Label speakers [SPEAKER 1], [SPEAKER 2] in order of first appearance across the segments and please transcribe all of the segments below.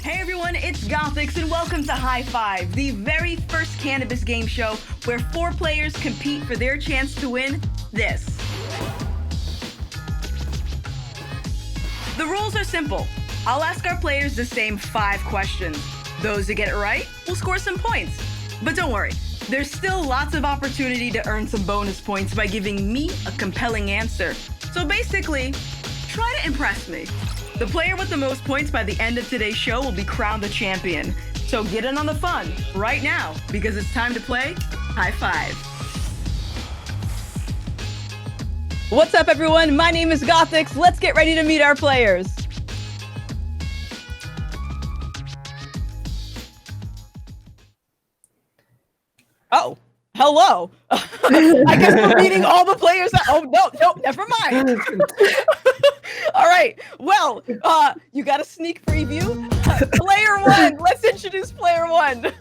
[SPEAKER 1] Hey everyone, it's Gothics and welcome to High5, the very first cannabis game show where 4 players compete for their chance to win this. The rules are simple. I'll ask our players the same 5 questions. Those that get it right will score some points. But don't worry, there's still lots of opportunity to earn some bonus points by giving me a compelling answer. So basically, try to impress me. The player with the most points by the end of today's show will be crowned the champion. So get in on the fun right now because it's time to play High5. What's up, everyone? My name is Gothics. Let's get ready to meet our players. Oh, hello. I guess we're meeting all the players. Oh, no, never mind. All right. Well, you got a sneak preview. Player 1. Let's introduce player 1.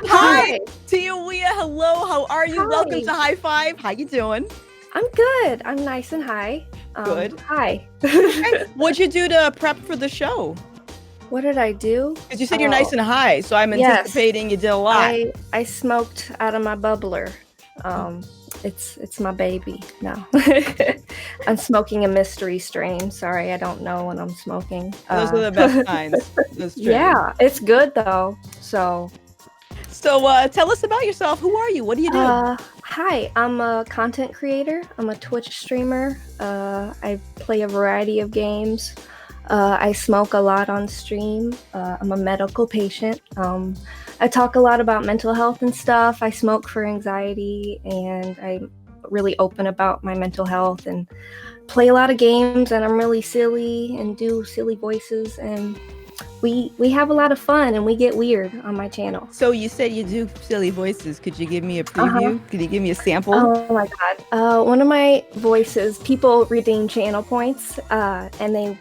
[SPEAKER 1] Hi, Tiawia. Hello. How are you?
[SPEAKER 2] Hi.
[SPEAKER 1] Welcome to High5. How you doing?
[SPEAKER 2] I'm good. I'm nice and high.
[SPEAKER 1] Good.
[SPEAKER 2] Hi.
[SPEAKER 1] What'd you do to prep for the show?
[SPEAKER 2] What did I do?
[SPEAKER 1] Because you said you're nice and high, so I'm
[SPEAKER 2] Yes.
[SPEAKER 1] anticipating you did a lot.
[SPEAKER 2] I smoked out of my bubbler. It's my baby. No. I'm smoking a mystery strain. Sorry, I don't know when I'm smoking.
[SPEAKER 1] Those are the best kinds.
[SPEAKER 2] Yeah, it's good though. So
[SPEAKER 1] tell us about yourself. Who are you? What do you do?
[SPEAKER 2] Hi, I'm a content creator. I'm a Twitch streamer. I play a variety of games. I smoke a lot on stream. I'm a medical patient. I talk a lot about mental health and stuff. I smoke for anxiety, and I'm really open about my mental health and play a lot of games, and I'm really silly and do silly voices, and we have a lot of fun, and we get weird on my channel.
[SPEAKER 1] So you said you do silly voices. Could you give me a preview? Could you give me a sample?
[SPEAKER 2] Oh my god. One of my voices, people redeem channel points, and they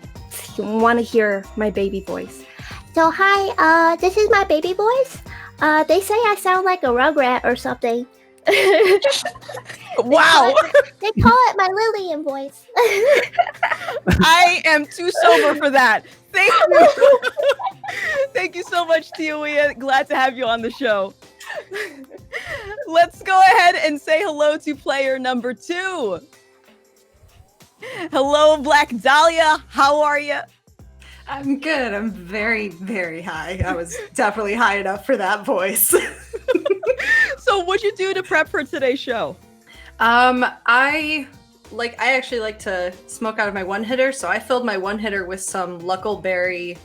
[SPEAKER 2] want to hear my baby voice.
[SPEAKER 3] So hi, this is my baby voice. They say I sound like a rugrat or something.
[SPEAKER 1] Wow.
[SPEAKER 3] They call it my Lillian voice.
[SPEAKER 1] I am too sober for that. Thank you. Thank you so much, Tiawia. Glad to have you on the show. Let's go ahead and say hello to player number 2. Hello, Black Dahlia. How are you?
[SPEAKER 4] I'm good. I'm very, very high. I was definitely high enough for that voice.
[SPEAKER 1] So what'd you do to prep for today's show?
[SPEAKER 4] I actually like to smoke out of my one hitter, so I filled my one hitter with some Luckleberry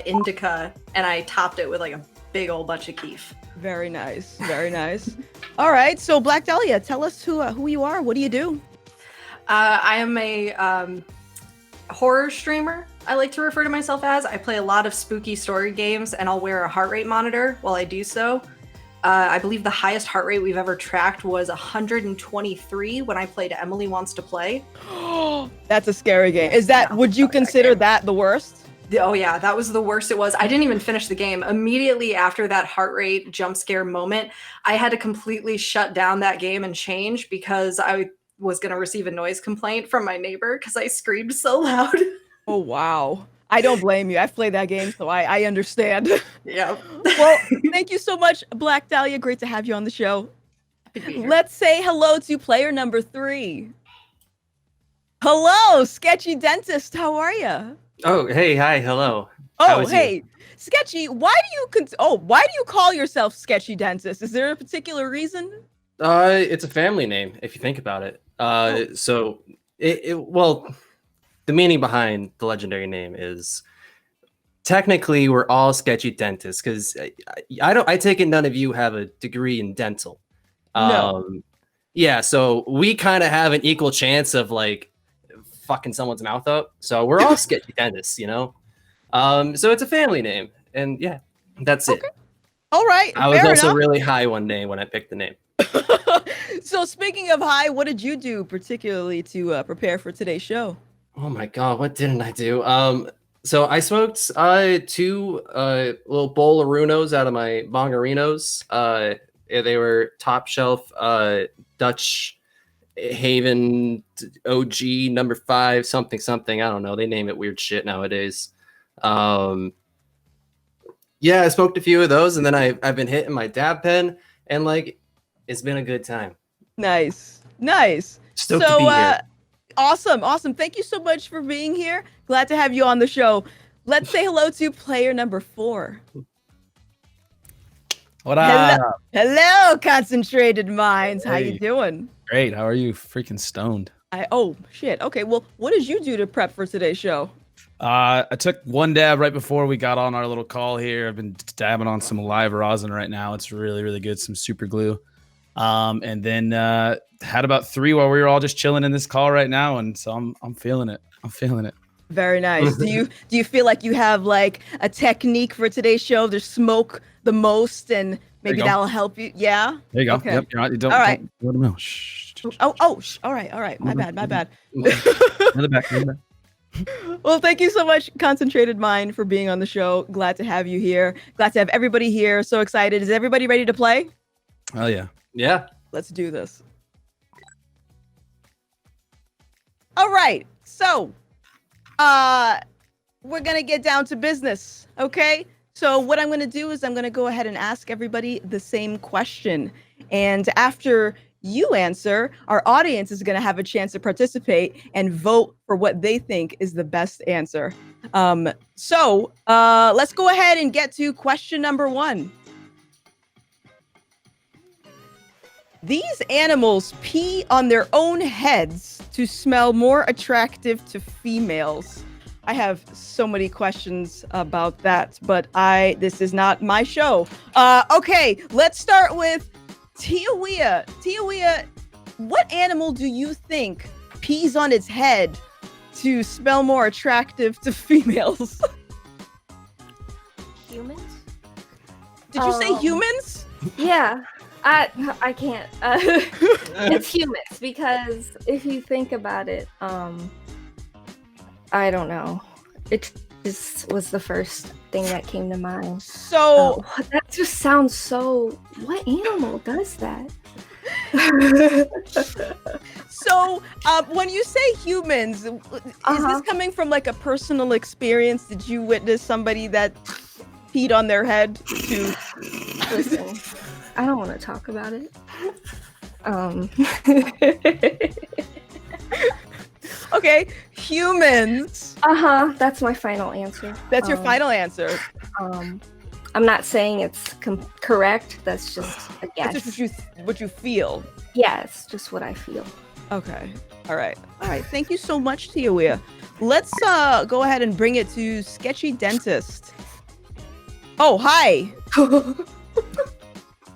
[SPEAKER 4] indica, and I topped it with like a big old bunch of keef.
[SPEAKER 1] Very nice. Very nice. All right. So Black Dahlia, tell us who you are. What do you do?
[SPEAKER 4] I am a horror streamer, I like to refer to myself as. I play a lot of spooky story games, and I'll wear a heart rate monitor while I do so. I believe the highest heart rate we've ever tracked was 123 when I played Emily Wants to Play.
[SPEAKER 1] That's a scary game. Would you consider that the worst?
[SPEAKER 4] Oh yeah, that was the worst it was. I didn't even finish the game. Immediately after that heart rate jump scare moment, I had to completely shut down that game and change because I was going to receive a noise complaint from my neighbor because I screamed so loud.
[SPEAKER 1] Oh, wow. I don't blame you. I've played that game, so I understand.
[SPEAKER 4] Yeah.
[SPEAKER 1] Well, thank you so much, Black Dahlia. Great to have you on the show.
[SPEAKER 4] Happy to be here.
[SPEAKER 1] Let's say hello to player number 3. Hello, Sketchy Dentist. How are you?
[SPEAKER 5] Oh, hey, hi, hello.
[SPEAKER 1] Oh, hey. Sketchy, why do you call yourself Sketchy Dentist? Is there a particular reason?
[SPEAKER 5] It's a family name, if you think about it. So, well, the meaning behind the legendary name is technically we're all sketchy dentists because I take it none of you have a degree in dental.
[SPEAKER 1] No.
[SPEAKER 5] Yeah, so we kind of have an equal chance of like fucking someone's mouth up. So we're all sketchy dentists, you know? So it's a family name, and yeah, that's it.
[SPEAKER 1] All right.
[SPEAKER 5] I was
[SPEAKER 1] fair
[SPEAKER 5] also
[SPEAKER 1] enough.
[SPEAKER 5] really high one day when I picked the name.
[SPEAKER 1] So speaking of high, what did you do particularly to prepare for today's show?
[SPEAKER 5] Oh my god, what didn't I do? So I smoked 2 little bowl of Runos out of my Bongarinos. They were top shelf Dutch Haven OG number 5 something something. I don't know. They name it weird shit nowadays. Yeah, I smoked a few of those, and then I've been hitting my dab pen, and like it's been a good time.
[SPEAKER 1] Nice.
[SPEAKER 5] Stoked to be here.
[SPEAKER 1] Awesome. Thank you so much for being here. Glad to have you on the show. Let's say hello to player number 4.
[SPEAKER 6] What up?
[SPEAKER 1] Hello, Concentrated Minds. How you doing?
[SPEAKER 6] Great. How are you? Freaking stoned.
[SPEAKER 1] Oh shit. Okay. Well, what did you do to prep for today's show?
[SPEAKER 6] I took one dab right before we got on our little call here. I've been dabbing on some live rosin right now. It's really, really good. Some super glue. And then had about 3 while we were all just chilling in this call right now. And so I'm feeling it.
[SPEAKER 1] Very nice. Do you feel like you have like a technique for today's show to smoke the most, and maybe that'll help you? Yeah.
[SPEAKER 6] There you go.
[SPEAKER 1] Okay.
[SPEAKER 6] Yep. You don't,
[SPEAKER 1] all right.
[SPEAKER 6] Don't let them know. Shh.
[SPEAKER 1] All right. My bad.
[SPEAKER 6] Another back.
[SPEAKER 1] Well, thank you so much, Concentrated Mind, for being on the show. Glad to have you here. Glad to have everybody here. So excited. Is everybody ready to play?
[SPEAKER 6] Oh yeah.
[SPEAKER 5] Yeah.
[SPEAKER 1] Let's do this. All right. So, we're going to get down to business, okay? So what I'm going to do is I'm going to go ahead and ask everybody the same question. And after you answer, our audience is going to have a chance to participate and vote for what they think is the best answer. So let's go ahead and get to question number 1. These animals pee on their own heads to smell more attractive to females. I have so many questions about that, but this is not my show. Okay, let's start with Tiawia. Tiawia, what animal do you think pees on its head to smell more attractive to females?
[SPEAKER 2] Humans?
[SPEAKER 1] Did you say humans?
[SPEAKER 2] Yeah. I can't. It's humans, because if you think about it, I don't know. It just was the first thing that came to mind.
[SPEAKER 1] So
[SPEAKER 2] that just sounds so. What animal does that?
[SPEAKER 1] So when you say humans, is this coming from like a personal experience? Did you witness somebody that peed on their head to?
[SPEAKER 2] Listen, I don't want to talk about it.
[SPEAKER 1] Okay, humans.
[SPEAKER 2] That's my final answer.
[SPEAKER 1] That's your final answer.
[SPEAKER 2] I'm not saying it's correct. That's just a guess.
[SPEAKER 1] That's just what you feel.
[SPEAKER 2] Yeah, it's just what I feel.
[SPEAKER 1] Okay. All right. Thank you so much, Tiawia. Let's go ahead and bring it to Sketchy Dentist. Oh, hi.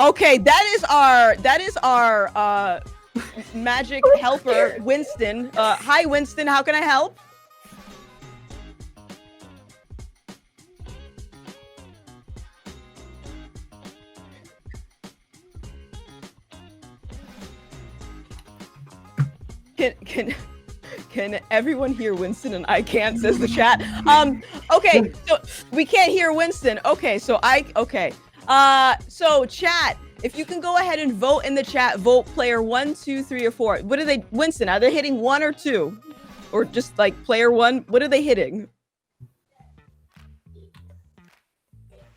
[SPEAKER 1] Okay, that is our magic helper, Winston. Hi, Winston. How can I help? Can everyone hear Winston and I can't, says the chat. Okay, so we can't hear Winston. Okay, so so chat, if you can go ahead and vote in the chat, vote player 1, 2, 3, or 4. What are they, Winston, are they hitting 1 or 2? Or just like player 1? What are they hitting?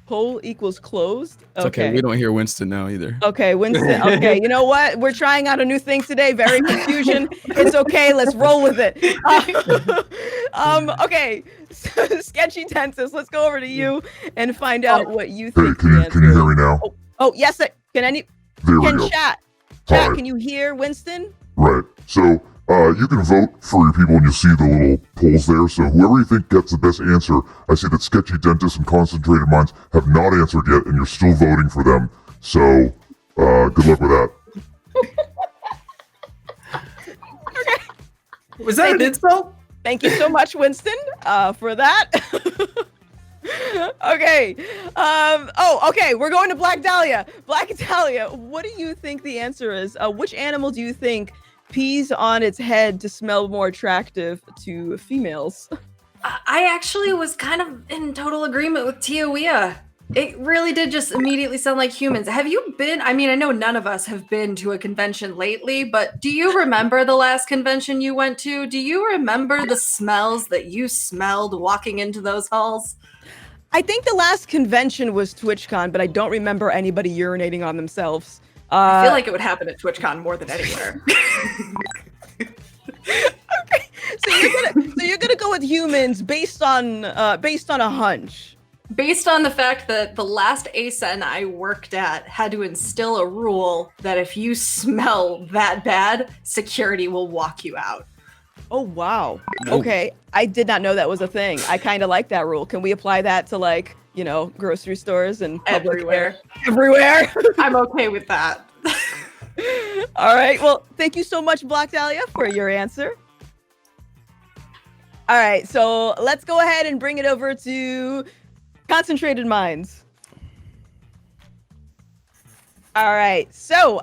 [SPEAKER 1] Poll equals closed.
[SPEAKER 7] It's okay. We don't hear Winston now either.
[SPEAKER 1] Okay, Winston. Okay, you know what? We're trying out a new thing today. Very confusion. It's okay. Let's roll with it. Okay, Sketchy Dentist. Let's go over to you and find out what you think.
[SPEAKER 8] Hey, can you hear me now?
[SPEAKER 1] Oh yes. Can chat?
[SPEAKER 8] Hi.
[SPEAKER 1] Can you hear Winston?
[SPEAKER 8] Right. So you can vote for your people and you'll see the little polls there. So whoever you think gets the best answer, I see that Sketchy Dentists and Concentrated Minds have not answered yet, and you're still voting for them. So good luck with that.
[SPEAKER 1] Okay.
[SPEAKER 5] Was that an insult?
[SPEAKER 1] Thank you so much, Winston, for that. Okay. Okay. We're going to Black Dahlia. Black Dahlia, what do you think the answer is? Which animal do you think pees on its head to smell more attractive to females?
[SPEAKER 4] I actually was kind of in total agreement with Tiawia. It really did just immediately sound like humans. Have you been? I mean, I know none of us have been to a convention lately, but do you remember the last convention you went to? Do you remember the smells that you smelled walking into those halls?
[SPEAKER 9] I think the last convention was TwitchCon, but I don't remember anybody urinating on themselves.
[SPEAKER 4] I feel like it would happen at TwitchCon more than anywhere.
[SPEAKER 9] Okay, so you're gonna go with humans based on a hunch.
[SPEAKER 4] Based on the fact that the last ASEN I worked at had to instill a rule that if you smell that bad, security will walk you out.
[SPEAKER 9] Oh wow. Okay, I did not know that was a thing. I kind of like that rule. Can we apply that to like, you know, grocery stores and public
[SPEAKER 4] Everywhere.
[SPEAKER 9] Everywhere.
[SPEAKER 4] I'm okay with that.
[SPEAKER 9] All right. Well, thank you so much, Black Dahlia, for your answer. All right, so let's go ahead and bring it over to Concentrated Minds. All right, so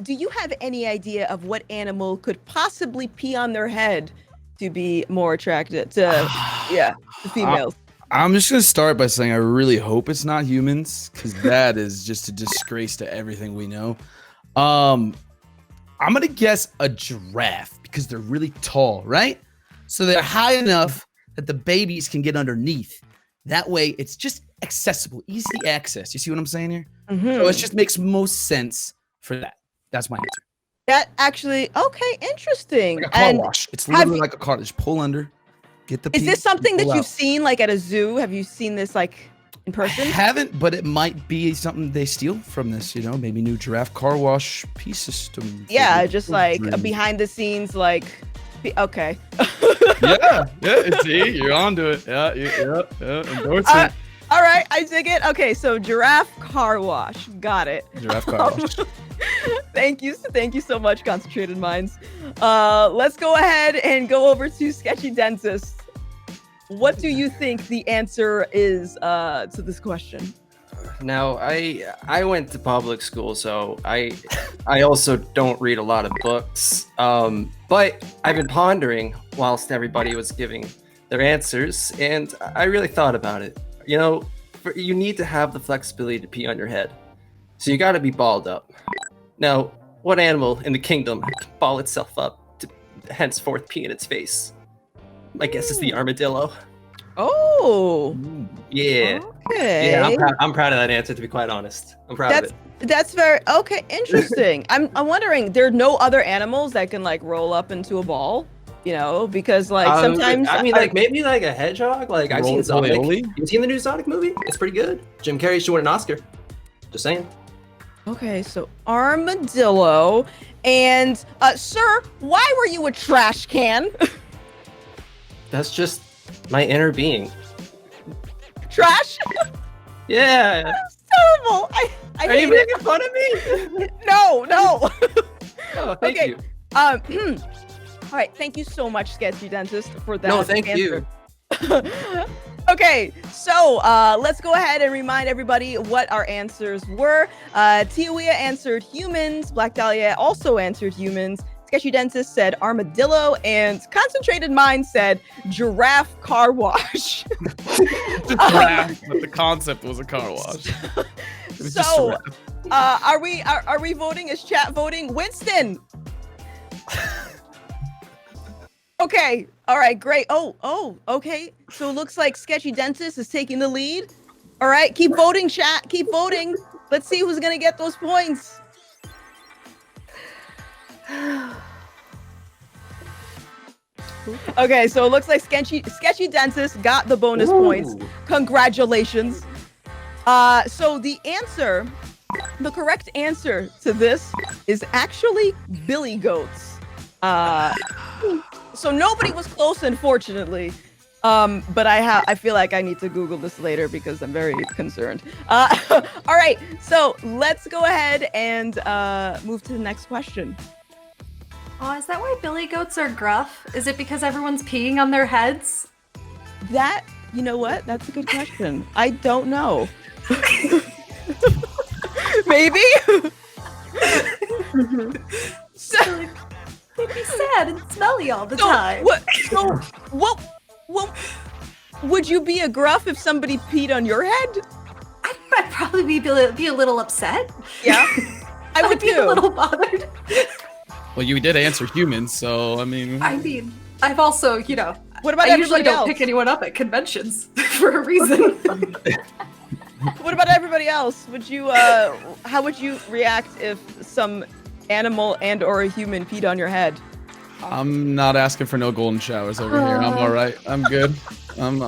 [SPEAKER 9] do you have any idea of what animal could possibly pee on their head to be more attracted to, to females?
[SPEAKER 6] I'm just gonna start by saying I really hope it's not humans, because that is just a disgrace to everything we know. I'm gonna guess a giraffe because they're really tall, right? So they're high enough that the babies can get underneath. That way, it's just accessible, easy access. You see what I'm saying here? So it just makes most sense for that. That's my answer.
[SPEAKER 9] That actually, okay, interesting.
[SPEAKER 6] Like a car wash. It's literally like a car. Just pull under, get the.
[SPEAKER 9] Is this something that
[SPEAKER 6] pull
[SPEAKER 9] you've
[SPEAKER 6] out.
[SPEAKER 9] seen like at a zoo? Have you seen this like in person?
[SPEAKER 6] I haven't, but it might be something they steal from this. You know, maybe new giraffe car wash piece system.
[SPEAKER 9] Yeah, just like a behind the scenes, like, okay.
[SPEAKER 6] yeah. See, you're onto it. Yeah. Endorsement.
[SPEAKER 9] All right, I dig it. Okay, so giraffe car wash. Got it.
[SPEAKER 6] Giraffe car wash.
[SPEAKER 9] Thank you so much, Concentrated Minds. Let's go ahead and go over to Sketchy Dentist. What do you think the answer is to this question?
[SPEAKER 5] Now, I went to public school, so I also don't read a lot of books. But I've been pondering whilst everybody was giving their answers, and I really thought about it. You know, you need to have the flexibility to pee on your head, so you got to be balled up. Now, what animal in the kingdom can ball itself up to henceforth pee in its face? My guess is the armadillo.
[SPEAKER 9] Oh.
[SPEAKER 5] Yeah.
[SPEAKER 9] Okay.
[SPEAKER 5] Yeah, I'm proud of that answer, to be quite honest. I'm proud of it.
[SPEAKER 9] That's very okay. Interesting. I'm wondering, there are no other animals that can like roll up into a ball, you know, because like sometimes
[SPEAKER 5] I mean, like maybe like a hedgehog. Like I've seen Sonic. You seen the new Sonic movie? It's pretty good. Jim Carrey should win an Oscar. Just saying.
[SPEAKER 9] Okay, so armadillo, and sir, why were you a trash can?
[SPEAKER 5] That's just my inner being.
[SPEAKER 9] Trash?
[SPEAKER 5] Yeah.
[SPEAKER 9] That's terrible. I
[SPEAKER 5] Are you
[SPEAKER 9] hate it.
[SPEAKER 5] making fun of me?
[SPEAKER 9] No.
[SPEAKER 5] Oh, thank
[SPEAKER 9] Okay.
[SPEAKER 5] you.
[SPEAKER 9] All right, thank you so much, Sketchy Dentist, for that.
[SPEAKER 5] No, thank
[SPEAKER 9] answer. Okay, so let's go ahead and remind everybody what our answers were. Tiawia answered humans. Black Dahlia also answered humans. Sketchy Dentist said armadillo, and Concentrated Mind said giraffe car wash.
[SPEAKER 6] Giraffe, but the concept was a car wash. It was just
[SPEAKER 9] So,
[SPEAKER 6] giraffe.
[SPEAKER 9] are we voting? Is chat voting? Winston. Okay. All right. Great. Oh. Okay. So it looks like Sketchy Dentist is taking the lead. All right. Keep voting, chat. Keep voting. Let's see who's gonna get those points. Okay. So it looks like Sketchy Dentist got the bonus points. Congratulations. So the correct answer to this is actually billy goats. So nobody was close, unfortunately. But I feel like I need to Google this later because I'm very concerned. All right, so let's go ahead and move to the next question.
[SPEAKER 4] Oh, is that why billy goats are gruff? Is it because everyone's peeing on their heads?
[SPEAKER 9] That, you know what? That's a good question. I don't know. Maybe.
[SPEAKER 4] So, they'd be sad and smelly all the time.
[SPEAKER 9] What would you be a gruff if somebody peed on your head?
[SPEAKER 4] I'd probably be a little upset.
[SPEAKER 9] Yeah, I would
[SPEAKER 4] be a
[SPEAKER 9] too.
[SPEAKER 4] little bothered.
[SPEAKER 6] Well, you did answer humans, so I mean,
[SPEAKER 4] I've also,
[SPEAKER 9] What about
[SPEAKER 4] I usually
[SPEAKER 9] everybody
[SPEAKER 4] don't
[SPEAKER 9] else?
[SPEAKER 4] pick anyone up at conventions for a reason.
[SPEAKER 9] What about everybody else? Would you how would you react if some animal and or a human peed on your head?
[SPEAKER 6] I'm not asking for no golden showers over here. I'm all right. I'm good. I'm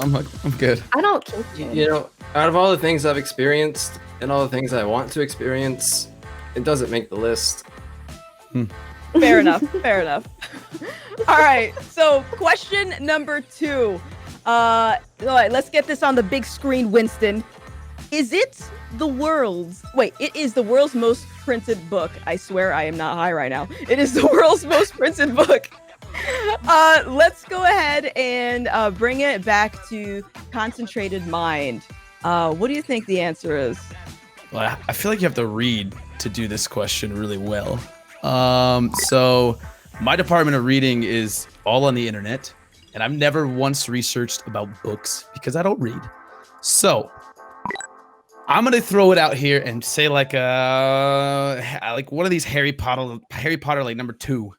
[SPEAKER 6] good.
[SPEAKER 2] I don't kink shame.
[SPEAKER 5] You know, out of all the things I've experienced and all the things I want to experience, it doesn't make the list.
[SPEAKER 9] Fair enough. Fair enough. All right. So question number 2. All right, let's get this on the big screen, Winston. It is the world's most printed book. I swear I am not high right now. It is the world's most printed book. Let's go ahead and bring it back to Concentrated Mind. What do you think the answer is?
[SPEAKER 6] Well, I feel like you have to read to do this question really well. So my department of reading is all on the internet, and I've never once researched about books because I don't read. So I'm gonna throw it out here and say like one of these Harry Potter like number 2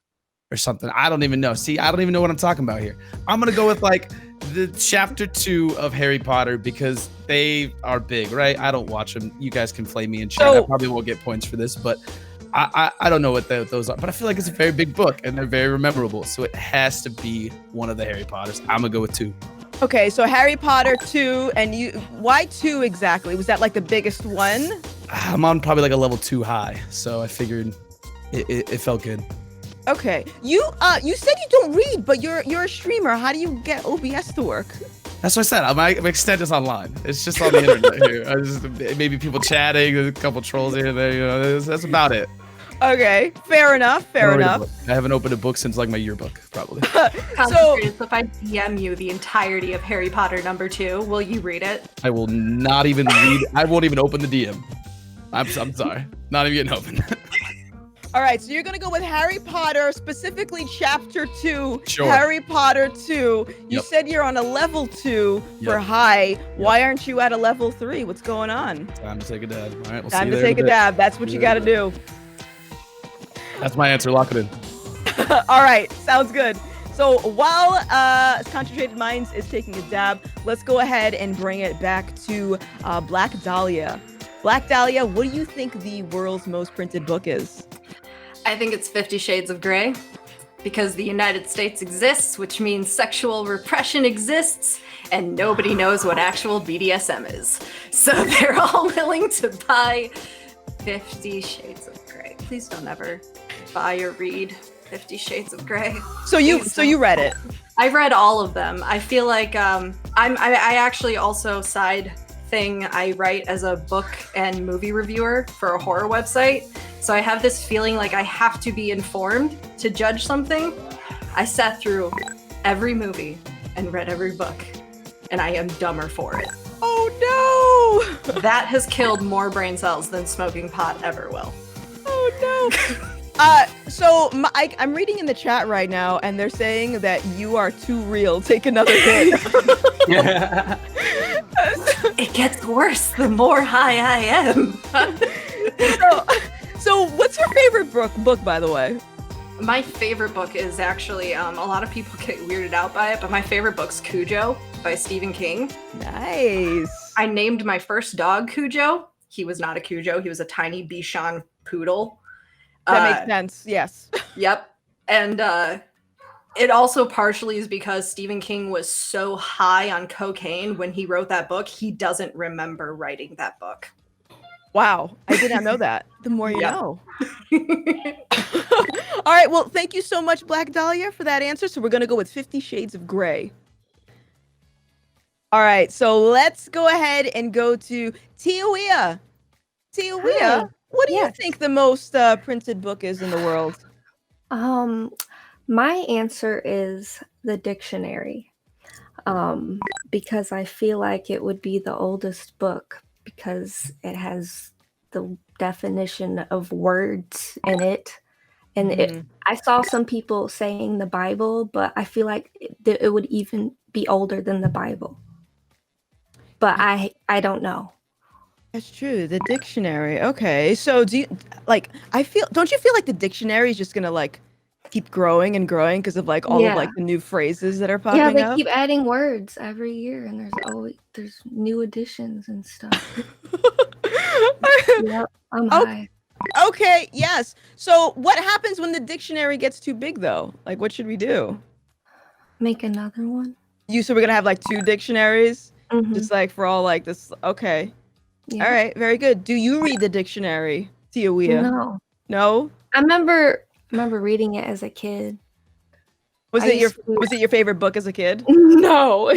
[SPEAKER 6] or something. I don't even know. See, I don't even know what I'm talking about here. I'm gonna go with like the chapter 2 of Harry Potter because they are big, right? I don't watch them. You guys can flame me in chat. I probably won't get points for this, but I don't know what those are. But I feel like it's a very big book and they're very memorable. So it has to be one of the Harry Potters. I'm gonna go with 2.
[SPEAKER 9] Okay, so Harry Potter 2, and why 2 exactly? Was that like the biggest one?
[SPEAKER 6] I'm on probably like a level 2 high, so I figured it felt good.
[SPEAKER 9] Okay, you said you don't read, but you're a streamer. How do you get OBS to work?
[SPEAKER 6] That's what I said. My extent is online. It's just on the internet here. Maybe people chatting, a couple trolls here and there. You know, that's about it.
[SPEAKER 9] Okay, fair enough. Fair enough.
[SPEAKER 6] I haven't opened a book since like my yearbook, probably.
[SPEAKER 4] So if I DM you the entirety of Harry Potter number 2, will you read it?
[SPEAKER 6] I will not even read. I won't even open the DM. I'm sorry. Not even getting open.
[SPEAKER 9] All right, so you're gonna go with Harry Potter, specifically Chapter 2.
[SPEAKER 6] Sure.
[SPEAKER 9] Harry Potter 2. You
[SPEAKER 6] Yep.
[SPEAKER 9] said you're on a level 2 for
[SPEAKER 6] Yep.
[SPEAKER 9] high. Why aren't you at a level 3? What's going on?
[SPEAKER 6] Time to take a dab. All right, we'll
[SPEAKER 9] Time
[SPEAKER 6] see
[SPEAKER 9] to
[SPEAKER 6] you there
[SPEAKER 9] take
[SPEAKER 6] in
[SPEAKER 9] a
[SPEAKER 6] bit.
[SPEAKER 9] dab. That's what you got to do.
[SPEAKER 6] That's my answer. Lock it in.
[SPEAKER 9] All right, sounds good. So while Concentrated Minds is taking a dab, let's go ahead and bring it back to Black Dahlia. Black Dahlia, what do you think the world's most printed book is?
[SPEAKER 4] I think it's 50 Shades of Grey because the United States exists, which means sexual repression exists, and nobody knows what actual BDSM is. So they're all willing to buy 50 Shades of Grey. Please don't ever buy or read 50 Shades of Grey.
[SPEAKER 9] So you read it.
[SPEAKER 4] I read all of them. I feel like I actually also I write as a book and movie reviewer for a horror website. So I have this feeling like I have to be informed to judge something. I sat through every movie and read every book, and I am dumber for it.
[SPEAKER 9] Oh no!
[SPEAKER 4] That has killed more brain cells than smoking pot ever will.
[SPEAKER 9] Oh no! I'm reading in the chat right now, and they're saying that you are too real. Take another hit.
[SPEAKER 4] It gets worse the more high I am.
[SPEAKER 9] So what's your favorite book, by the way?
[SPEAKER 4] My favorite book is actually, a lot of people get weirded out by it, but my favorite book's Cujo by Stephen King.
[SPEAKER 9] Nice.
[SPEAKER 4] I named my first dog Cujo. He was not a Cujo. He was a tiny Bichon poodle.
[SPEAKER 9] That makes sense. Yes.
[SPEAKER 4] Yep. And it also partially is because Stephen King was so high on cocaine when he wrote that book, he doesn't remember writing that book.
[SPEAKER 9] Wow. I did not know that. The more you know. All right. Well, thank you so much, Black Dahlia, for that answer. So we're going to go with 50 Shades of Grey. All right. So let's go ahead and go to Tiawia. Tiawia, what do you think the most printed book is in the world?
[SPEAKER 2] My answer is the dictionary. Because I feel like it would be the oldest book because it has the definition of words in it. And I saw some people saying the Bible, but I feel like it would even be older than the Bible. But I don't know.
[SPEAKER 9] That's true. The dictionary. Okay. So do you like? Don't you feel like the dictionary is just gonna like keep growing and growing because of like all of like
[SPEAKER 2] Yeah.
[SPEAKER 9] the new phrases that are
[SPEAKER 2] Yeah,
[SPEAKER 9] popping
[SPEAKER 2] they
[SPEAKER 9] up?
[SPEAKER 2] keep adding words every year, and there's new additions and stuff. Yep, I'm
[SPEAKER 9] Oh,
[SPEAKER 2] high.
[SPEAKER 9] okay. Yes. So what happens when the dictionary gets too big, though? Like, what should we do?
[SPEAKER 2] Make another one.
[SPEAKER 9] So we're gonna have like 2 dictionaries,
[SPEAKER 2] Mm-hmm.
[SPEAKER 9] just like for all like this. Okay.
[SPEAKER 2] Yeah.
[SPEAKER 9] All right. Very good. Do you read the dictionary, Tiawia?
[SPEAKER 2] No,
[SPEAKER 9] No.
[SPEAKER 2] I remember reading it as a kid.
[SPEAKER 9] Was
[SPEAKER 2] I
[SPEAKER 9] it your
[SPEAKER 2] used to-
[SPEAKER 9] Was it your favorite book as a kid?
[SPEAKER 2] No,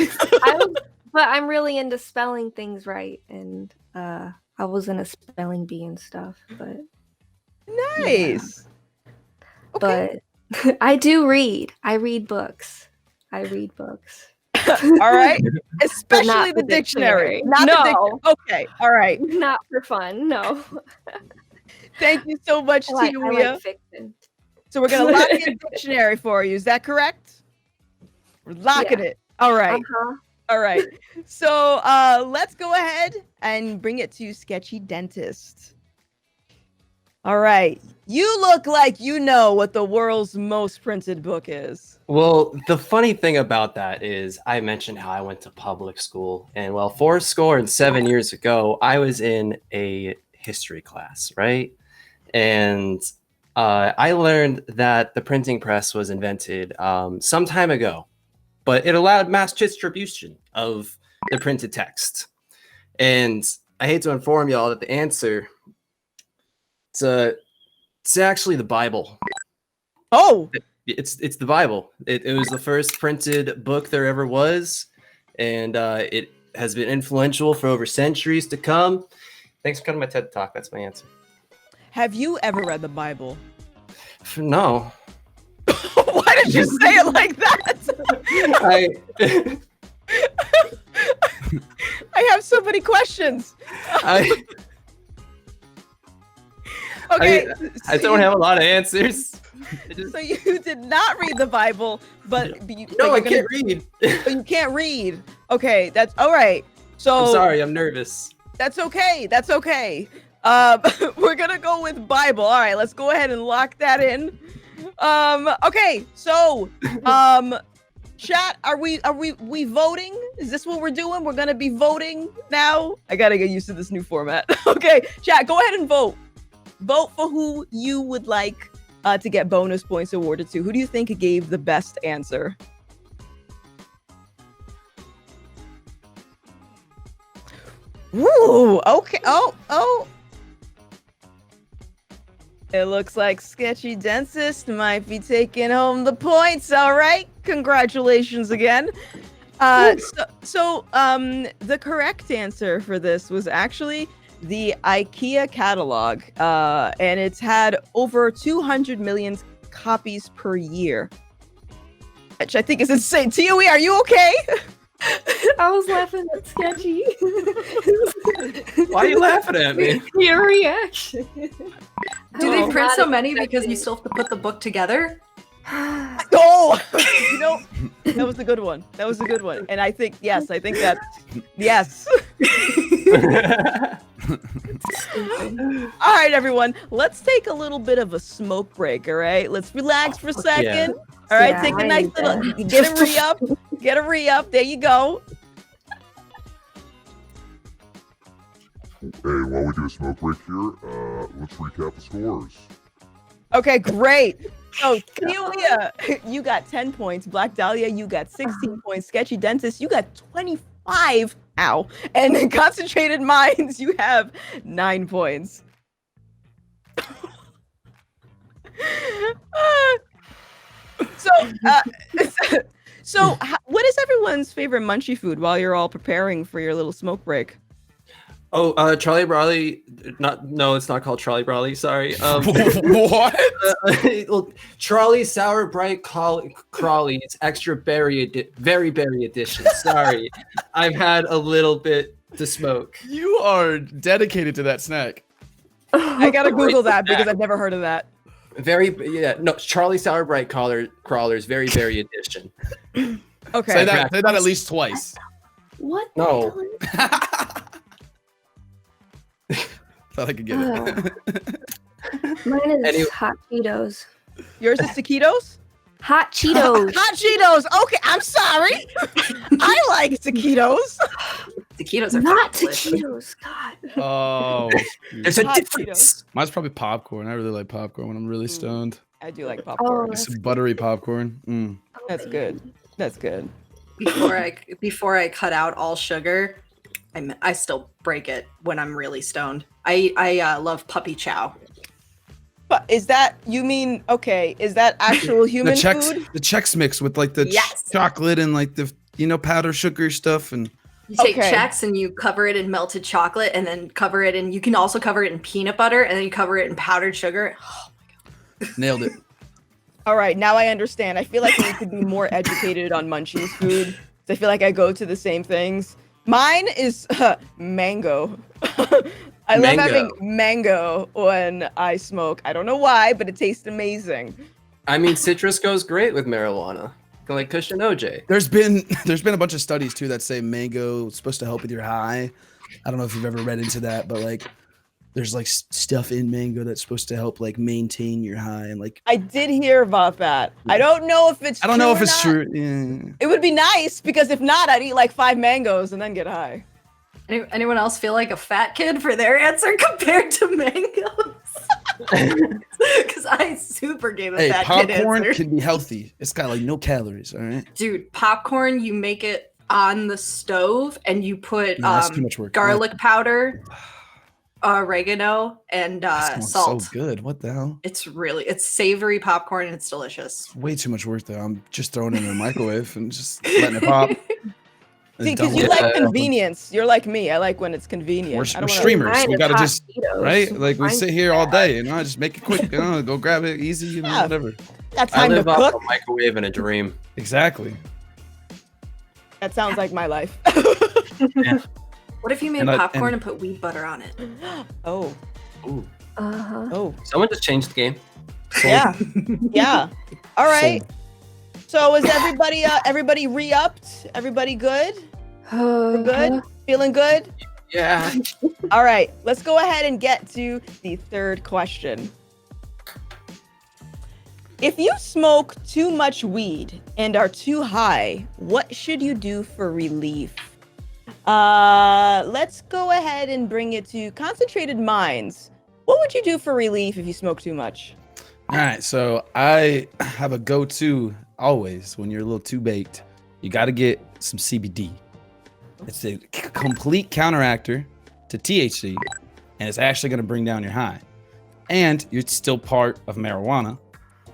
[SPEAKER 2] but I'm really into spelling things right, and I was in a spelling bee and stuff. But
[SPEAKER 9] Nice. Okay.
[SPEAKER 2] but I do read. I read books.
[SPEAKER 9] All right.
[SPEAKER 2] But
[SPEAKER 9] Especially
[SPEAKER 2] not
[SPEAKER 9] the
[SPEAKER 2] the
[SPEAKER 9] dictionary.
[SPEAKER 2] dictionary.
[SPEAKER 9] Not the dictionary.
[SPEAKER 2] No.
[SPEAKER 9] Okay. All right.
[SPEAKER 2] Not for fun. No.
[SPEAKER 9] Thank you so much,
[SPEAKER 2] I like
[SPEAKER 9] Tiawia.
[SPEAKER 2] fiction.
[SPEAKER 9] So we're gonna lock in dictionary for you. Is that correct? We're locking
[SPEAKER 2] Yeah.
[SPEAKER 9] it. All right.
[SPEAKER 2] Uh-huh.
[SPEAKER 9] All right. So let's go ahead and bring it to Sketchy Dentist. All right. You look like you know what the world's most printed book is.
[SPEAKER 5] Well, the funny thing about that is I mentioned how I went to public school, and well, 7 years ago, I was in a history class, right? And I learned that the printing press was invented some time ago, but it allowed mass distribution of the printed text. And I hate to inform y'all that the answer it's actually the Bible.
[SPEAKER 9] Oh,
[SPEAKER 5] It's the Bible. It was the first printed book there ever was, and it has been influential for over centuries to come. Thanks for coming to my TED Talk. That's my answer.
[SPEAKER 9] have you ever read the Bible?
[SPEAKER 5] No.
[SPEAKER 9] Why did you say it like that? I have so many questions. Okay.
[SPEAKER 5] I don't have a lot of answers.
[SPEAKER 9] So you did not read the Bible, but
[SPEAKER 5] No, I can't read.
[SPEAKER 9] But you can't read. Okay, that's all right. So
[SPEAKER 5] I'm sorry, I'm nervous.
[SPEAKER 9] That's okay. That's okay. We're gonna go with Bible. All right, let's go ahead and lock that in. Okay, so chat, are we voting? Is this what we're doing? We're gonna be voting now. I gotta get used to this new format. Okay, chat, go ahead and vote. Vote for who you would like to get bonus points awarded to. Who do you think gave the best answer? Ooh, okay. Oh. It looks like Sketchy Dentist might be taking home the points. All right. Congratulations again. The correct answer for this was actually the IKEA catalog. And it's had over 200 million copies per year, which I think is insane. Tioe, are you okay?
[SPEAKER 2] I was laughing at Sketchy.
[SPEAKER 5] Why are you laughing at me?
[SPEAKER 2] Your reaction.
[SPEAKER 4] Do they print so many because you still have to put the book together?
[SPEAKER 9] Oh, that was a good one. And I think yes. All right, everyone. Let's take a little bit of a smoke break. All right, let's relax for a second.
[SPEAKER 5] Yeah.
[SPEAKER 9] All right,
[SPEAKER 2] Yeah,
[SPEAKER 9] take a
[SPEAKER 2] I
[SPEAKER 9] nice
[SPEAKER 2] need
[SPEAKER 9] little.
[SPEAKER 2] that.
[SPEAKER 9] Get a re-up. Get a re-up. There you go.
[SPEAKER 8] Hey, while we do a smoke break here, let's recap the scores.
[SPEAKER 9] Okay, great. So, Celia, you got 10 points. Black Dahlia, you got 16 points. Sketchy Dentist, you got 25. Ow. And in Concentrated Minds, you have 9 points. What is everyone's favorite munchie food while you're all preparing for your little smoke break?
[SPEAKER 5] Oh, Charlie Brawley. No, it's not called Charlie Brawley. Sorry.
[SPEAKER 6] What?
[SPEAKER 5] Well, Charlie Sour Bright Crawley. It's extra very berry edition. Sorry, I've had a little bit to smoke.
[SPEAKER 6] You are dedicated to that snack.
[SPEAKER 9] I gotta Google that because I've never heard of that.
[SPEAKER 5] Charlie Sour Bright Crawlers, very berry edition.
[SPEAKER 9] Okay.
[SPEAKER 6] Say that at least twice.
[SPEAKER 2] What?
[SPEAKER 5] No.
[SPEAKER 6] Thought I could get it.
[SPEAKER 2] Mine is
[SPEAKER 5] Anyway.
[SPEAKER 2] hot Cheetos.
[SPEAKER 9] Yours is taquitos?
[SPEAKER 2] Hot Cheetos.
[SPEAKER 9] Hot Cheetos. Okay, I'm sorry. I like taquitos.
[SPEAKER 4] Taquitos are
[SPEAKER 2] Not
[SPEAKER 4] fucking delicious.
[SPEAKER 2] taquitos. God.
[SPEAKER 6] Oh,
[SPEAKER 5] There's a
[SPEAKER 9] Hot
[SPEAKER 5] difference.
[SPEAKER 6] mine's probably popcorn. I really like popcorn when I'm really stoned.
[SPEAKER 9] I do like
[SPEAKER 2] Oh,
[SPEAKER 9] popcorn.
[SPEAKER 6] Some buttery popcorn. Mm.
[SPEAKER 9] That's good. That's good.
[SPEAKER 4] Before I cut out all sugar, I still break it when I'm really stoned. I love puppy chow.
[SPEAKER 9] But is that you mean okay? Is that actual human
[SPEAKER 6] the Chex,
[SPEAKER 9] food?
[SPEAKER 6] the Chex mix with like the
[SPEAKER 4] Yes.
[SPEAKER 6] chocolate and like the powder sugar stuff and
[SPEAKER 4] You take
[SPEAKER 9] Okay.
[SPEAKER 4] Chex and you cover it in melted chocolate, and then cover it in. You can also cover it in peanut butter, and then you cover it in powdered sugar.
[SPEAKER 6] nailed it.
[SPEAKER 9] All right, now I understand. I feel like we could be more educated on Munchies food. I feel like I go to the same things. Mine is mango. I love having mango when I smoke. I don't know why, but it tastes amazing.
[SPEAKER 5] I mean, citrus goes great with marijuana, like Kush and OJ.
[SPEAKER 6] There's been a bunch of studies too that say mango is supposed to help with your high. I don't know if you've ever read into that, but like there's like stuff in mango that's supposed to help like maintain your high and like
[SPEAKER 9] I did hear about that. I don't know if it's
[SPEAKER 6] I don't know if
[SPEAKER 9] or
[SPEAKER 6] it's
[SPEAKER 9] not.
[SPEAKER 6] true. Yeah.
[SPEAKER 9] It would be nice because if not, I'd eat like 5 mangoes and then get high.
[SPEAKER 4] Anyone else feel like a fat kid for their answer compared to mangoes? Because I super gave a
[SPEAKER 6] Hey,
[SPEAKER 4] fat kid
[SPEAKER 6] popcorn
[SPEAKER 4] answer.
[SPEAKER 6] can be healthy. It's got like no calories. All right.
[SPEAKER 4] Dude, popcorn, you make it on the stove and you put
[SPEAKER 6] No, that's too much work.
[SPEAKER 4] garlic powder, oregano, and
[SPEAKER 6] That smells
[SPEAKER 4] salt.
[SPEAKER 6] so good. What the hell?
[SPEAKER 4] It's savory popcorn and it's delicious.
[SPEAKER 6] Way too much work though. I'm just throwing it in the microwave and just letting it pop.
[SPEAKER 9] See,
[SPEAKER 6] It's
[SPEAKER 9] because
[SPEAKER 6] done
[SPEAKER 9] you
[SPEAKER 6] with
[SPEAKER 9] like
[SPEAKER 6] it.
[SPEAKER 9] convenience. You're like me. I like when it's convenient.
[SPEAKER 6] We're
[SPEAKER 9] I don't wanna-
[SPEAKER 6] streamers.
[SPEAKER 2] Mine
[SPEAKER 6] We
[SPEAKER 2] is
[SPEAKER 6] gotta
[SPEAKER 2] hot
[SPEAKER 6] just
[SPEAKER 2] Cheetos.
[SPEAKER 6] right. Like we
[SPEAKER 2] Mine's
[SPEAKER 6] sit here all day, just make it quick. Go grab it easy.
[SPEAKER 9] Yeah.
[SPEAKER 6] Whatever.
[SPEAKER 9] Got
[SPEAKER 5] I
[SPEAKER 9] time to
[SPEAKER 5] live off
[SPEAKER 9] cook.
[SPEAKER 5] a microwave and a dream.
[SPEAKER 6] Exactly.
[SPEAKER 9] That sounds like my life.
[SPEAKER 4] What if you made
[SPEAKER 6] And I-
[SPEAKER 4] popcorn
[SPEAKER 6] and-
[SPEAKER 4] and put wheat butter on it?
[SPEAKER 9] Oh,
[SPEAKER 5] Ooh.
[SPEAKER 2] Uh-huh.
[SPEAKER 9] oh,
[SPEAKER 5] Someone just changed the game.
[SPEAKER 9] yeah, yeah. All right. So is everybody re-upped? Everybody good? We're good? Feeling good?
[SPEAKER 5] Yeah.
[SPEAKER 9] All right, let's go ahead and get to the third question. If you smoke too much weed and are too high, what should you do for relief? Let's go ahead and bring it to Concentrated Minds. What would you do for relief if you smoke too much?
[SPEAKER 6] All right. So I have a go-to always when you're a little too baked. You got to get some CBD. It's a complete counteractor to THC, and it's actually going to bring down your high. And you're still part of marijuana.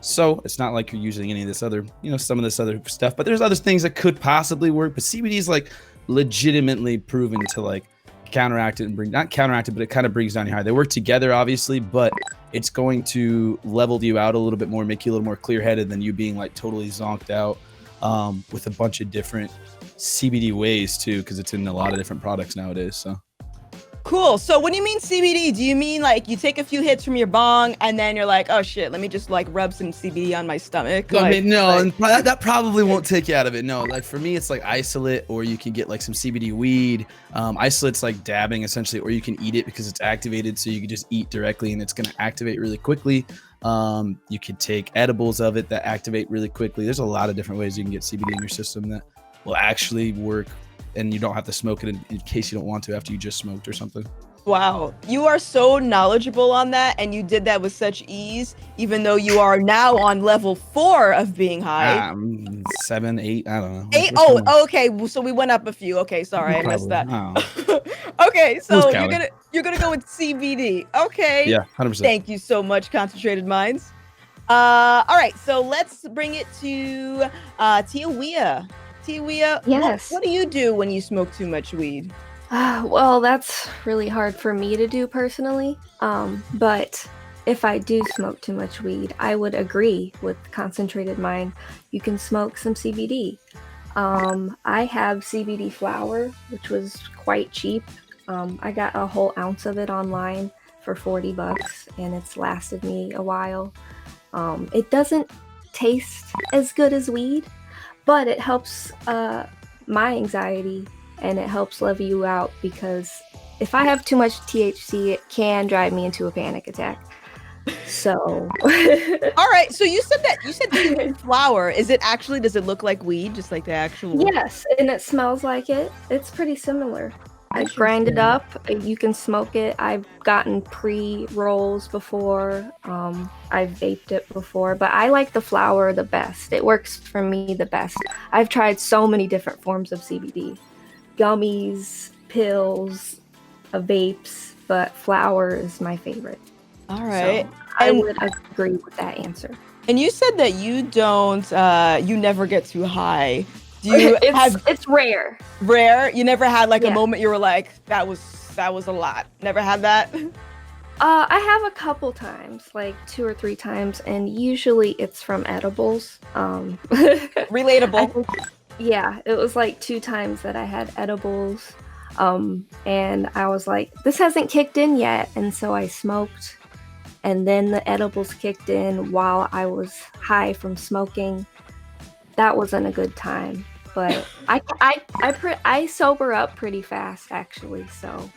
[SPEAKER 6] So it's not like you're using any of this other, some of this other stuff, but there's other things that could possibly work. But CBD is like legitimately proven to like counteract it and not counteract it, but it kind of brings down your high. They work together, obviously, but it's going to level you out a little bit more, make you a little more clear-headed than you being like totally zonked out with a bunch of different CBD ways too, because it's in a lot of different products nowadays. So.
[SPEAKER 9] Cool. So when you mean CBD, do you mean like you take a few hits from your bong and then you're like, oh shit, let me just like rub some CBD on my stomach?
[SPEAKER 6] I mean, no,
[SPEAKER 9] like-
[SPEAKER 6] and that probably won't take you out of it. No, like for me, it's like isolate, or you can get like some CBD weed. Isolate's like dabbing essentially, or you can eat it because it's activated, so you can just eat directly and it's going to activate really quickly. You could take edibles of it that activate really quickly. There's a lot of different ways you can get CBD in your system that will actually work, and you don't have to smoke it in case you don't want to after you just smoked or something.
[SPEAKER 9] Wow, you are so knowledgeable on that, and you did that with such ease, even though you are now on level 4 of being high.
[SPEAKER 6] 7, 8, I don't know.
[SPEAKER 9] 8?
[SPEAKER 6] Which one?
[SPEAKER 9] Oh, okay. So we went up a few. Okay, sorry, I missed that.
[SPEAKER 6] Probably.
[SPEAKER 9] Okay, so
[SPEAKER 6] Who's
[SPEAKER 9] you're
[SPEAKER 6] counting?
[SPEAKER 9] gonna go with CBD. Okay.
[SPEAKER 6] Yeah, 100%.
[SPEAKER 9] Thank you so much, Concentrated Minds. All right, so let's bring it to Tiawia. Tiawia,
[SPEAKER 2] Yes.
[SPEAKER 9] what do you do when you smoke too much weed?
[SPEAKER 2] Well, that's really hard for me to do personally. But if I do smoke too much weed, I would agree with Concentrated Mind. You can smoke some CBD. I have CBD flower, which was quite cheap. I got a whole ounce of it online for $40, and it's lasted me a while. It doesn't taste as good as weed, but it helps my anxiety, and it helps level you out because if I have too much THC, it can drive me into a panic attack. So
[SPEAKER 9] All right. So you said cumin flower. Is it actually? Does it look like weed, just like the actual?
[SPEAKER 2] yes, and it smells like it. It's pretty similar. I grind it up. You can smoke it. I've gotten pre-rolls before. I've vaped it before, but I like the flower the best. It works for me the best. I've tried so many different forms of CBD, gummies, pills, vapes, but flower is my favorite.
[SPEAKER 9] All right.
[SPEAKER 2] So I would agree with that answer.
[SPEAKER 9] And you said that you don't, you never get too high. Do you
[SPEAKER 2] It's rare.
[SPEAKER 9] Rare? You never had like a
[SPEAKER 2] Yeah.
[SPEAKER 9] moment you were like, that was a lot. Never had that?
[SPEAKER 2] I have a couple times, like 2 or 3 times, and usually it's from edibles.
[SPEAKER 9] Relatable.
[SPEAKER 2] Yeah, it was like 2 times that I had edibles. And I was like, this hasn't kicked in yet. And so I smoked, and then the edibles kicked in while I was high from smoking. That wasn't a good time, but I sober up pretty fast actually. So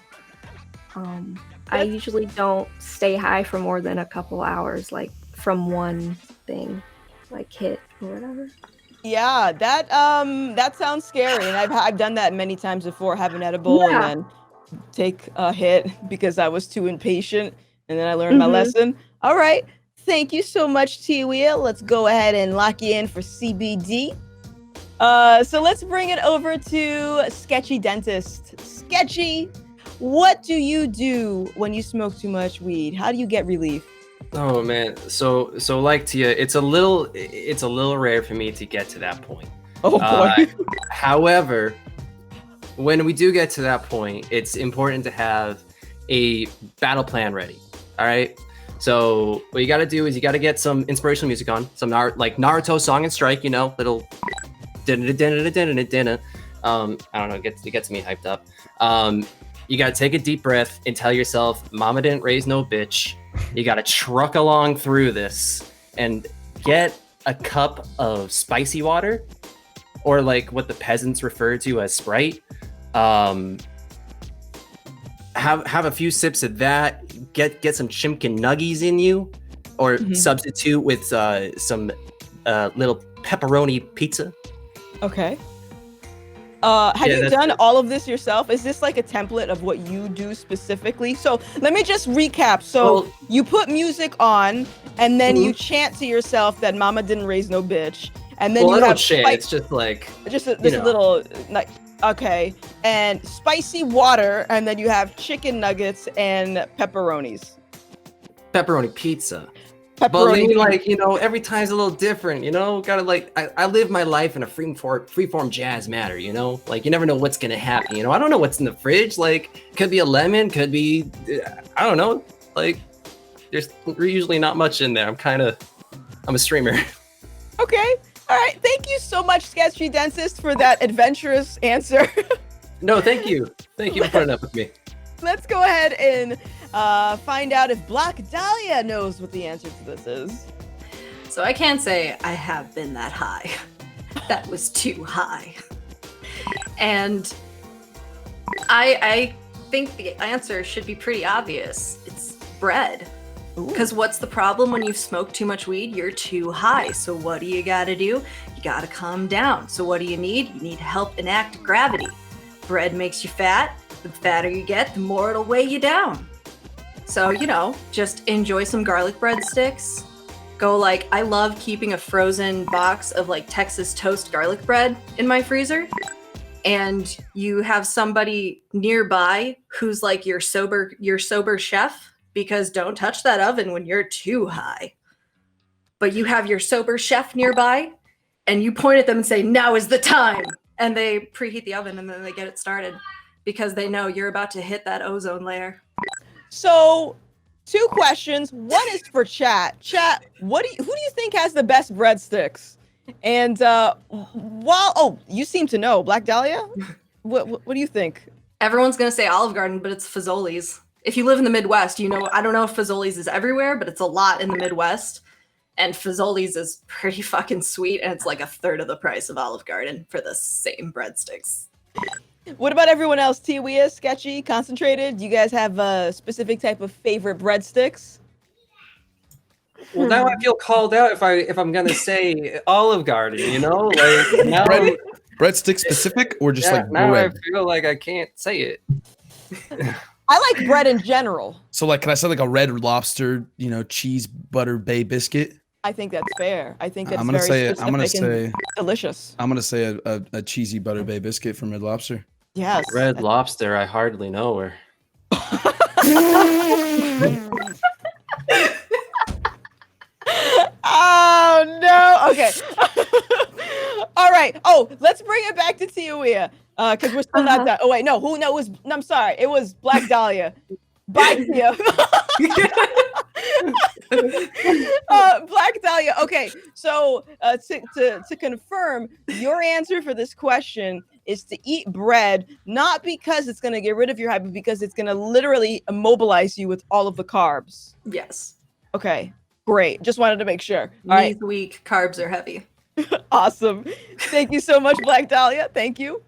[SPEAKER 2] I usually don't stay high for more than a couple hours, like from one thing, like hit or whatever.
[SPEAKER 9] Yeah, that sounds scary, and I've done that many times before. Have an edible and then take a hit because I was too impatient, and then I learned my lesson. All right, thank you so much, Tiwia. Let's go ahead and lock you in for CBD. So let's bring it over to Sketchy Dentist. Sketchy, what do you do when you smoke too much weed? How do you get relief?
[SPEAKER 5] Oh man, so like Tia, it's a little rare for me to get to that point.
[SPEAKER 9] Oh boy.
[SPEAKER 5] However, when we do get to that point, it's important to have a battle plan ready. All right. So what you got to do is you got to get some inspirational music on, some like Naruto Song and Strike, you know, little dinner. I don't know, it gets me hyped up. You got to take a deep breath and tell yourself, "Mama didn't raise no bitch." You got to truck along through this and get a cup of spicy water, or like what the peasants refer to as Sprite. Have a few sips of that. Get some chimkin nuggies in you, or substitute with some little pepperoni pizza.
[SPEAKER 9] Okay. Have you done all of this yourself? Is this like a template of what you do specifically? So let me just recap. So you put music on, and then you chant to yourself that "Mama didn't raise no bitch," and then you have
[SPEAKER 5] chant. It's just like
[SPEAKER 9] a little like okay, and spicy water, and then you have chicken nuggets and pepperonis.
[SPEAKER 5] Pepperoni pizza. But like, you know, every time's a little different, you know, gotta like, I live my life in a freeform jazz matter, you know, like you never know what's gonna happen, you know, I don't know what's in the fridge, like could be a lemon, could be, I don't know, like there's usually not much in there. I'm a streamer.
[SPEAKER 9] Okay. All right. Thank you so much, Sketchy Dentist, for that adventurous answer.
[SPEAKER 5] No, thank you. Thank you for putting up with me.
[SPEAKER 9] Let's go ahead and find out if Black Dahlia knows what the answer to this is.
[SPEAKER 4] So I can't say I have been that high. That was too high. And I think the answer should be pretty obvious. It's bread. Because what's the problem when you smoke too much weed? You're too high. So what do you gotta do? You gotta calm down. So what do you need? You need help enact gravity. Bread makes you fat. The fatter you get, the more it'll weigh you down. So, you know, just enjoy some garlic breadsticks. Go like, I love keeping a frozen box of like Texas toast garlic bread in my freezer. And you have somebody nearby who's like your sober chef, because don't touch that oven when you're too high. But you have your sober chef nearby and you point at them and say, "Now is the time." And they preheat the oven and then they get it started because they know you're about to hit that ozone layer.
[SPEAKER 9] So, 2 questions. One is for chat. Chat, who do you think has the best breadsticks? And you seem to know, Black Dahlia. What do you think?
[SPEAKER 4] Everyone's gonna say Olive Garden, but it's Fazoli's. If you live in the Midwest, you know, I don't know if Fazoli's is everywhere, but it's a lot in the Midwest. And Fazoli's is pretty fucking sweet, and it's like a third of the price of Olive Garden for the same breadsticks.
[SPEAKER 9] What about everyone else? Tiwia, Sketchy, Concentrated? Do you guys have a specific type of favorite breadsticks?
[SPEAKER 5] Well, now I feel called out if I'm gonna say Olive Garden. You know, like now,
[SPEAKER 6] Bread, breadstick specific or just like
[SPEAKER 5] now I
[SPEAKER 6] bread?
[SPEAKER 5] feel like I can't say it.
[SPEAKER 9] I like bread in general.
[SPEAKER 6] So like, can I say like a Red Lobster, cheese butter bay biscuit?
[SPEAKER 9] I think that's fair. I think that's
[SPEAKER 6] I'm gonna
[SPEAKER 9] very
[SPEAKER 6] say
[SPEAKER 9] specific and delicious.
[SPEAKER 6] I'm gonna say a cheesy butter bay biscuit from Red Lobster.
[SPEAKER 9] Yes.
[SPEAKER 5] Red Lobster. I hardly know her.
[SPEAKER 9] Oh no. Okay. All right. Oh, let's bring it back to Tiawia. Because we're still not done. Oh wait, no. Who knows? I'm sorry. It was Black Dahlia. Bye, Tia. Black Dahlia. Okay, so to confirm, your answer for this question is to eat bread, not because it's going to get rid of your height, but because it's going to literally immobilize you with all of the carbs.
[SPEAKER 4] Yes.
[SPEAKER 9] Okay, great. Just wanted to make sure. All right,
[SPEAKER 4] Knees weak, carbs are heavy.
[SPEAKER 9] awesome. Thank you so much, Black Dahlia. Thank you.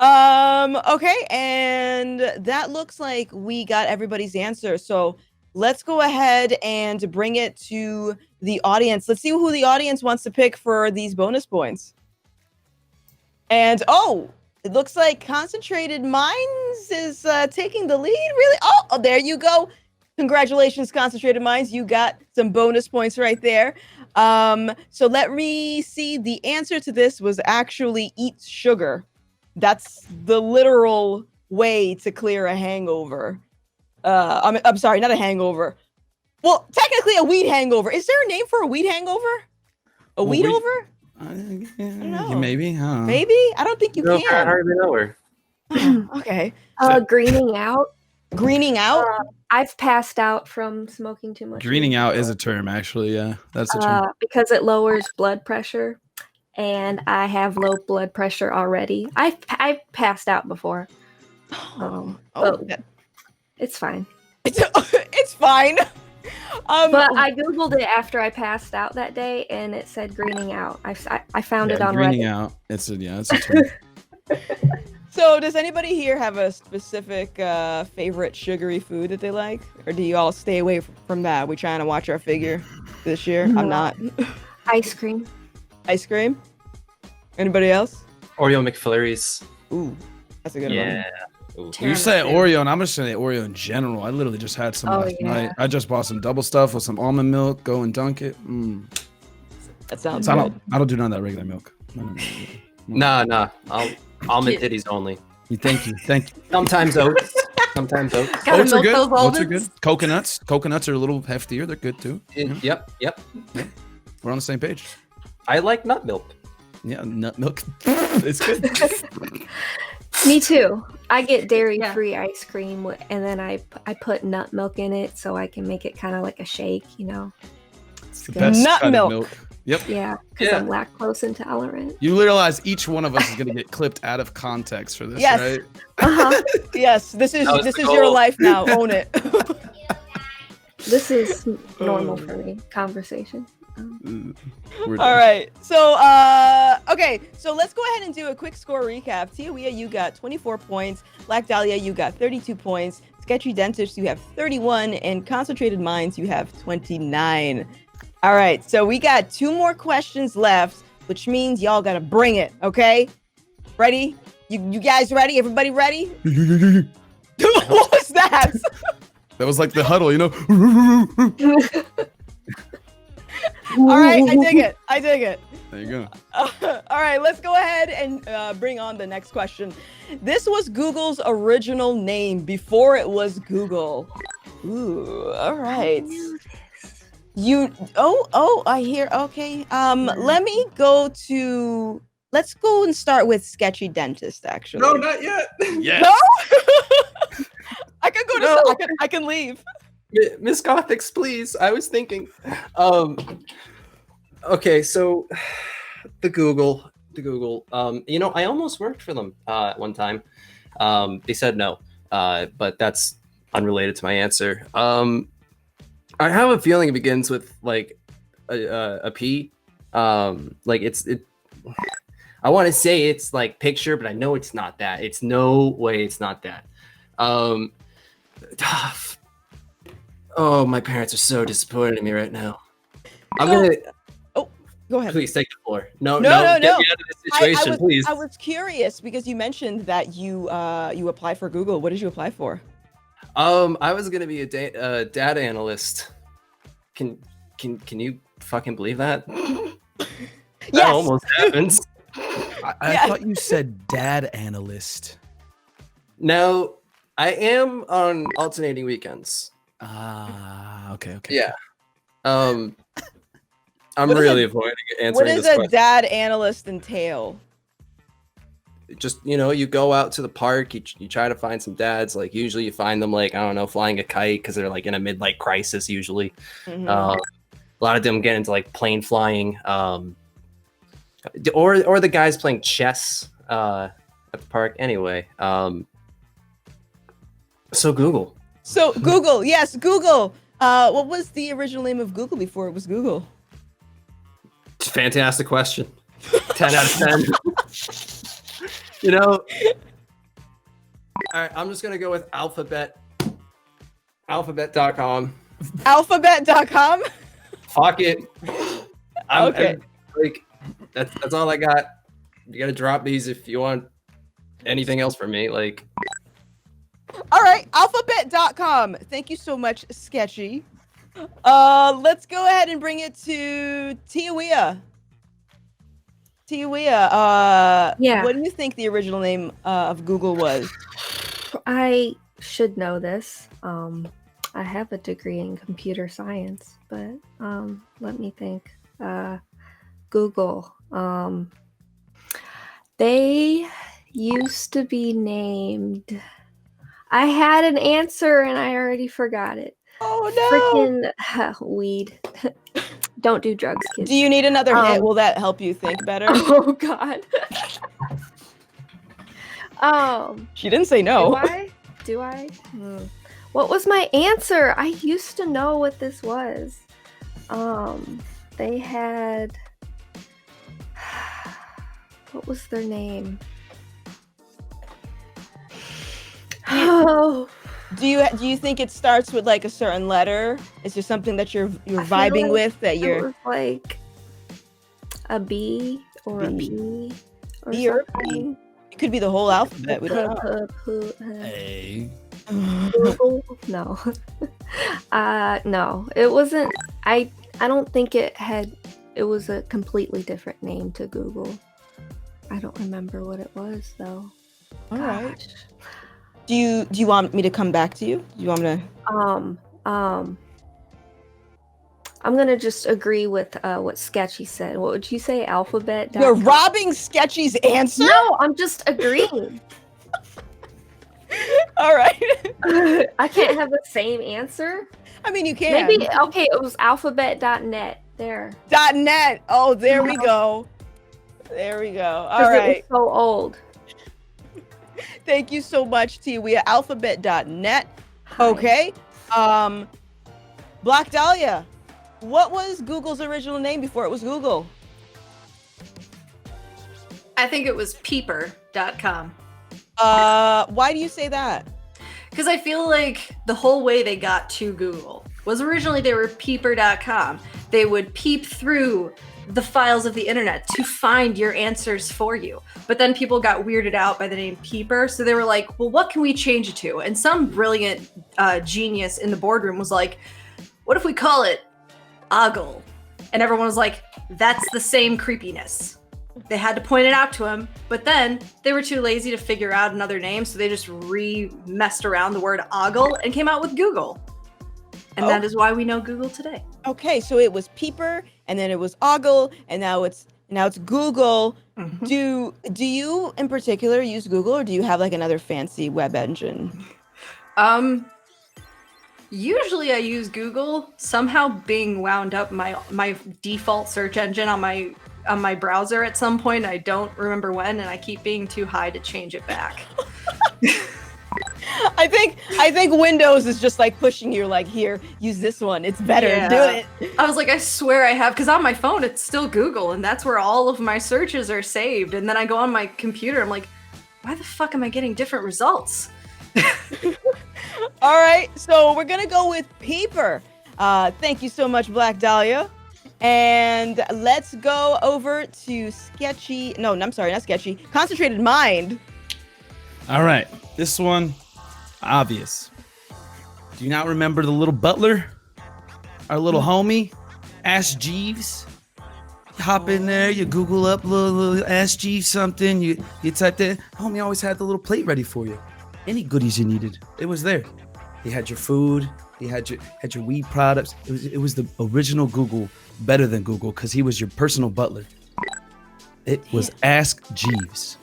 [SPEAKER 9] Okay, and that looks like we got everybody's answer. So let's go ahead and bring it to the audience. Let's see who the audience wants to pick for these bonus points. And it looks like Concentrated Minds is taking the lead. Really? Oh, there you go. Congratulations, Concentrated Minds. You got some bonus points right there. So let me see. The answer to this was actually eat sugar. That's the literal way to clear a hangover. I'm sorry, not a hangover. Well, technically a weed hangover. Is there a name for a weed hangover? A weed over?
[SPEAKER 6] Maybe. I don't know.
[SPEAKER 9] Maybe? I don't think you
[SPEAKER 5] No, I
[SPEAKER 9] can.
[SPEAKER 5] hardly know her.
[SPEAKER 9] Okay.
[SPEAKER 2] Greening out.
[SPEAKER 9] Greening out?
[SPEAKER 2] I've passed out from smoking too much.
[SPEAKER 6] Greening out is a term, actually. Yeah, that's a term.
[SPEAKER 2] Because it lowers blood pressure, and I have low blood pressure already. I've passed out before. But it's fine.
[SPEAKER 9] It's fine.
[SPEAKER 2] But I googled it after I passed out that day, and it said greening out. I found it on
[SPEAKER 6] greening
[SPEAKER 2] Reddit.
[SPEAKER 6] out. It's a term.
[SPEAKER 9] So does anybody here have a specific favorite sugary food that they like? Or do you all stay away from that? We trying to watch our figure this year? I'm not.
[SPEAKER 2] Ice cream.
[SPEAKER 9] Ice cream? Anybody else?
[SPEAKER 5] Oreo McFlurries.
[SPEAKER 9] Ooh, that's a good
[SPEAKER 5] Yeah.
[SPEAKER 9] one.
[SPEAKER 6] You say Oreo, and I'm just saying Oreo in general. I literally just had some last night. I just bought some double stuff with some almond milk. Go and dunk it.
[SPEAKER 9] That sounds
[SPEAKER 6] So
[SPEAKER 9] good.
[SPEAKER 6] I don't do none of that regular milk.
[SPEAKER 5] Nah. Almond titties only.
[SPEAKER 6] Thank you.
[SPEAKER 5] Sometimes oats. Sometimes oats.
[SPEAKER 4] Gotta
[SPEAKER 6] Oats are
[SPEAKER 4] milk
[SPEAKER 6] good.
[SPEAKER 4] those
[SPEAKER 6] Oats are
[SPEAKER 4] almonds.
[SPEAKER 6] good. Coconuts are a little heftier. They're good too.
[SPEAKER 5] Yep.
[SPEAKER 6] We're on the same page.
[SPEAKER 5] I like nut milk.
[SPEAKER 6] Yeah, nut milk. It's good.
[SPEAKER 2] Me too. I get dairy-free ice cream, and then I put nut milk in it so I can make it kind of like a shake,
[SPEAKER 6] It's the best
[SPEAKER 9] Nut
[SPEAKER 6] kind
[SPEAKER 9] milk.
[SPEAKER 6] of milk. Yep.
[SPEAKER 2] Yeah, because I'm lactose intolerant.
[SPEAKER 6] You realize each one of us is going to get clipped out of context for this,
[SPEAKER 9] Yes.
[SPEAKER 6] right?
[SPEAKER 9] Yes, this is
[SPEAKER 5] That was the
[SPEAKER 9] your
[SPEAKER 5] goal.
[SPEAKER 9] life now. Own it.
[SPEAKER 2] This is normal for me. Conversation.
[SPEAKER 9] All right. So, okay. So let's go ahead and do a quick score recap. Tiawia, you got 24 points. Black Dahlia, you got 32 points. Sketchy Dentist, you have 31. And Concentrated Minds, you have 29. All right. So we got 2 more questions left, which means y'all got to bring it. Okay? Ready? You guys ready? Everybody ready? What was that?
[SPEAKER 6] That was like the huddle,
[SPEAKER 9] All right. I dig it.
[SPEAKER 6] There you go.
[SPEAKER 9] All right, let's go ahead and bring on the next question. This was Google's original name before it was Google. Ooh, all right. I hear. Okay. Let's go and start with Sketchy Dentist. Actually,
[SPEAKER 5] No, not yet.
[SPEAKER 6] Yes.
[SPEAKER 9] No. I can go to.
[SPEAKER 5] No.
[SPEAKER 9] I can leave.
[SPEAKER 5] Miss Gothics, please. I was thinking. Okay, so the Google. I almost worked for them one time. They said no, but that's unrelated to my answer. I have a feeling it begins with like a P. I want to say it's like picture, but I know it's not that. It's no way it's not that. Oh, my parents are so disappointed in me right now. I'm gonna.
[SPEAKER 9] Oh, go ahead.
[SPEAKER 5] Please take the floor. No,
[SPEAKER 9] No.
[SPEAKER 5] get me out of this situation, please.
[SPEAKER 9] I was curious because you mentioned that you applied for Google. What did you apply for?
[SPEAKER 5] I was gonna be a data analyst. Can you fucking believe that? That
[SPEAKER 9] Yes.
[SPEAKER 5] almost happens.
[SPEAKER 6] I thought you said dad analyst.
[SPEAKER 5] No, I am on alternating weekends.
[SPEAKER 6] Okay.
[SPEAKER 5] Yeah. I'm
[SPEAKER 9] What is
[SPEAKER 5] really
[SPEAKER 9] a-
[SPEAKER 5] avoiding answering
[SPEAKER 9] What does
[SPEAKER 5] this
[SPEAKER 9] a
[SPEAKER 5] question.
[SPEAKER 9] dad analyst entail?
[SPEAKER 5] Just you go out to the park, you try to find some dads. Like usually you find them like, I don't know, flying a kite because they're like in a midlife crisis usually.
[SPEAKER 9] Mhm.
[SPEAKER 5] A lot of them get into like plane flying, or the guys playing chess at the park. Anyway, so Google.
[SPEAKER 9] So Google, yes, Google. What was the original name of Google before it was Google?
[SPEAKER 5] Fantastic question. 10 out of 10. You know, all right, I'm just gonna go with alphabet. Alphabet.com.
[SPEAKER 9] Alphabet.com.
[SPEAKER 5] Fuck it.
[SPEAKER 9] Okay.
[SPEAKER 5] Like that's all I got. You gotta drop these if you want anything else from me. Like,
[SPEAKER 9] All right, alphabet.com. Thank you so much, Sketchy. Let's go ahead and bring it to Tiawia. Tiawia,
[SPEAKER 2] Yeah.
[SPEAKER 9] what do you think the original name of Google was?
[SPEAKER 2] I should know this. I have a degree in computer science, but let me think. Google. They used to be named. I had an answer and I already forgot it.
[SPEAKER 9] Oh no!
[SPEAKER 2] Freaking weed. Don't do drugs, kids.
[SPEAKER 9] Do you need another hit? Will that help you think better?
[SPEAKER 2] Oh God.
[SPEAKER 9] She didn't say no.
[SPEAKER 2] Do I? What was my answer? I used to know what this was. They had. What was their name? Oh.
[SPEAKER 9] Do you think it starts with like a certain letter? Is there something that you're
[SPEAKER 2] I feel
[SPEAKER 9] vibing
[SPEAKER 2] like
[SPEAKER 9] with that
[SPEAKER 2] it
[SPEAKER 9] you're
[SPEAKER 2] was like a B or a P or
[SPEAKER 9] B or a P?
[SPEAKER 2] something.
[SPEAKER 9] It could be the whole alphabet. We don't know.
[SPEAKER 6] Hey.
[SPEAKER 2] No. No. It wasn't. I don't think it had. It was a completely different name to Google. I don't remember what it was though.
[SPEAKER 9] All right. Do you want me to come back to you? Do you want me to?
[SPEAKER 2] I'm gonna just agree with what Sketchy said. What would you say? Alphabet.
[SPEAKER 9] You're robbing Sketchy's answer?
[SPEAKER 2] No, I'm just agreeing.
[SPEAKER 9] All right.
[SPEAKER 2] I can't have the same answer.
[SPEAKER 9] I mean, you can.
[SPEAKER 2] Maybe okay. It was alphabet.net. There.
[SPEAKER 9] .net. Oh, there we go. There we go. All
[SPEAKER 2] 'Cause
[SPEAKER 9] right.
[SPEAKER 2] it was so old.
[SPEAKER 9] Thank you so much, T. We are alphabet.net. Okay. Black Dahlia. What was Google's original name before it was Google?
[SPEAKER 4] I think it was peeper.com.
[SPEAKER 9] Why do you say that?
[SPEAKER 4] Because I feel like the whole way they got to Google was originally they were peeper.com. They would peep through the files of the internet to find your answers for you. But then people got weirded out by the name Peeper. So they were like, well, what can we change it to? And some brilliant genius in the boardroom was like, what if we call it Ogle? And everyone was like, that's the same creepiness. They had to point it out to him, but then they were too lazy to figure out another name, so they just messed around the word ogle and came out with Google. And that is why we know Google today.
[SPEAKER 9] Okay, so it was Peeper, and then it was Ogle, and now it's Google.
[SPEAKER 4] Mm-hmm.
[SPEAKER 9] Do you in particular use Google, or do you have like another fancy web engine?
[SPEAKER 4] Usually I use Google. Somehow Bing wound up my default search engine on my browser at some point. I don't remember when, and I keep being too high to change it back.
[SPEAKER 9] I think Windows is just like pushing you, like, here, use this one. It's better.
[SPEAKER 4] Yeah.
[SPEAKER 9] Do it.
[SPEAKER 4] I was like, I swear I have, because on my phone it's still Google, and that's where all of my searches are saved. And then I go on my computer, I'm like, why the fuck am I getting different results?
[SPEAKER 9] All right, so we're gonna go with paper. Thank you so much, Black Dahlia. And let's go over to sketchy. No, I'm sorry, not sketchy. Concentrated mind.
[SPEAKER 6] All right, this one, obvious. Do you not remember the little butler? Our little homie, Ash Jeeves? You hop in there, you Google up little Ash Jeeves something, you type that. Homie always had the little plate ready for you. Any goodies you needed, it was there. He had your food, he had your weed products. It was the original Google, better than Google, because he was your personal butler. It was Ask Jeeves.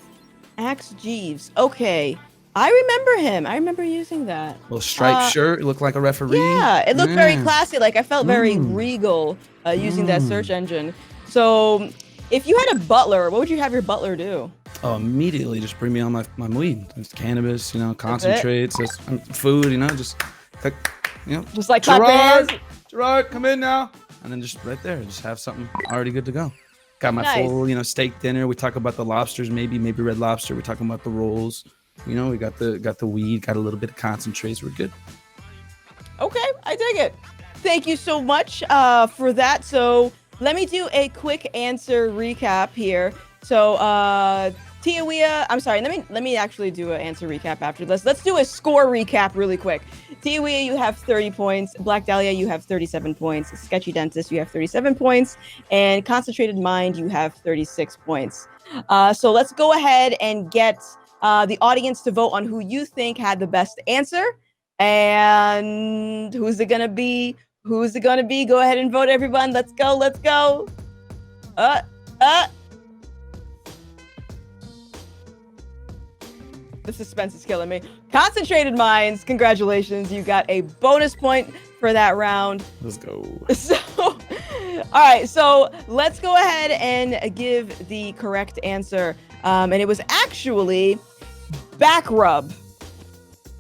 [SPEAKER 9] Axe Jeeves. Okay. I remember him. I remember using that.
[SPEAKER 6] Little striped shirt, looked like a referee.
[SPEAKER 9] Yeah, it looked very classy. Like I felt very regal using that search engine. So if you had a butler, what would you have your butler do?
[SPEAKER 6] Oh, immediately just bring me on my weed. Just cannabis, concentrates, food, just like,
[SPEAKER 9] Just like clap hands.
[SPEAKER 6] Gerard, come in now. And then just right there, just have something already good to go. Got my full, steak dinner. We talk about the lobsters, maybe Red Lobster. We're talking about the rolls. We got the weed, got a little bit of concentrates. We're good.
[SPEAKER 9] Okay, I dig it. Thank you so much for that. So let me do a quick answer recap here. So Tiawia, I'm sorry, let me actually do an answer recap after this. Let's do a score recap really quick. Tiawia, you have 30 points. Black Dahlia, you have 37 points. Sketchy Dentist, you have 37 points. And Concentrated Mind, you have 36 points. So let's go ahead and get the audience to vote on who you think had the best answer. And who's it gonna be? Who's it gonna be? Go ahead and vote, everyone. Let's go, let's go. The suspense is killing me. Concentrated Minds, congratulations. You got a bonus point for that round.
[SPEAKER 6] Let's go.
[SPEAKER 9] So, all right, so let's go ahead and give the correct answer. And it was actually Back Rub.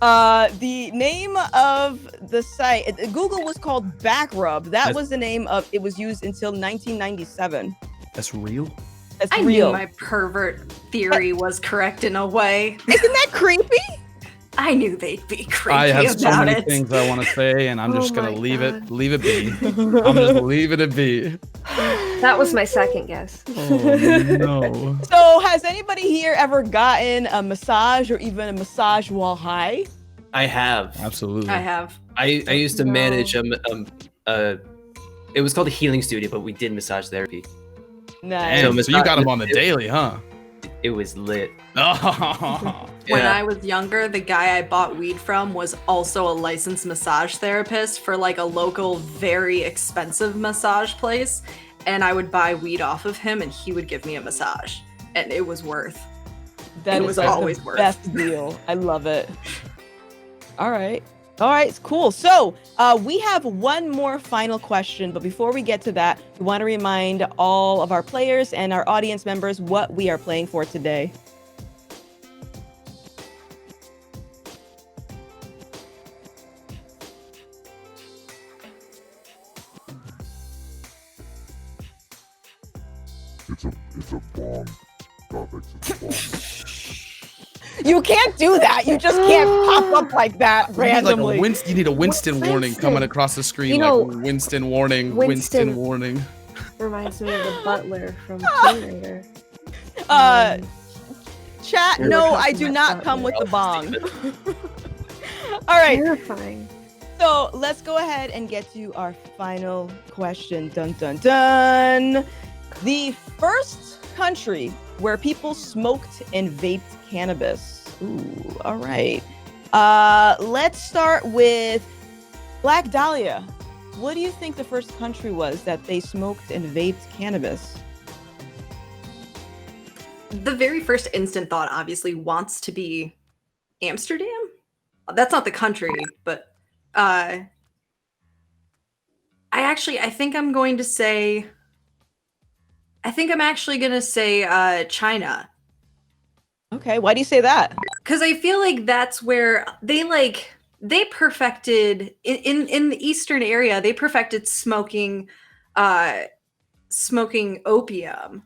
[SPEAKER 9] The name of the site, Google was called Back Rub. That was the name of, it was used until 1997.
[SPEAKER 6] That's real?
[SPEAKER 9] That's
[SPEAKER 4] I
[SPEAKER 9] real.
[SPEAKER 4] knew my pervert theory was correct in a way.
[SPEAKER 9] Isn't that creepy?
[SPEAKER 4] I knew they'd be creepy
[SPEAKER 6] I have so
[SPEAKER 4] about
[SPEAKER 6] many
[SPEAKER 4] it.
[SPEAKER 6] things I want to say, and I'm just gonna leave it be. I'm just leaving it be.
[SPEAKER 2] That was my second guess.
[SPEAKER 6] Oh no.
[SPEAKER 9] So has anybody here ever gotten a massage or even a massage while high?
[SPEAKER 5] I have.
[SPEAKER 6] Absolutely.
[SPEAKER 4] I have.
[SPEAKER 5] I used to manage it was called a healing studio, but we did massage therapy.
[SPEAKER 9] Nice.
[SPEAKER 6] Damn, so you got him on the daily, huh?
[SPEAKER 5] It was lit.
[SPEAKER 6] Oh.
[SPEAKER 4] When
[SPEAKER 5] Yeah.
[SPEAKER 4] I was younger, the guy I bought weed from was also a licensed massage therapist for like a local, very expensive massage place. And I would buy weed off of him and he would give me a massage. And it was worth.
[SPEAKER 9] That
[SPEAKER 4] It
[SPEAKER 9] is
[SPEAKER 4] was
[SPEAKER 9] like
[SPEAKER 4] always
[SPEAKER 9] the
[SPEAKER 4] worth.
[SPEAKER 9] best deal. I love it. All right. All right, cool. So we have one more final question, but before we get to that, we want to remind all of our players and our audience members what we are playing for today.
[SPEAKER 8] It's a bomb. Topics. It's a bomb.
[SPEAKER 9] You can't do that. You just can't pop up like that randomly.
[SPEAKER 6] You need a Winston warning coming across the screen. Like Winston warning, Winston warning.
[SPEAKER 2] Reminds me of the butler from Tomb Raider.
[SPEAKER 9] Chat,
[SPEAKER 2] We were
[SPEAKER 9] no,
[SPEAKER 2] talking
[SPEAKER 9] I do
[SPEAKER 2] about
[SPEAKER 9] not
[SPEAKER 2] that
[SPEAKER 9] come with
[SPEAKER 2] one.
[SPEAKER 9] the bong. All right.
[SPEAKER 2] Terrifying.
[SPEAKER 9] So let's go ahead and get to our final question. Dun dun dun. The first country where people smoked and vaped cannabis. Ooh, all right. Let's start with Black Dahlia. What do you think the first country was that they smoked and vaped cannabis?
[SPEAKER 4] The very first instant thought obviously wants to be Amsterdam. That's not the country, but I think I'm going to say China.
[SPEAKER 9] Okay, why do you say that?
[SPEAKER 4] because I feel like that's where they perfected in the eastern area. They perfected smoking opium,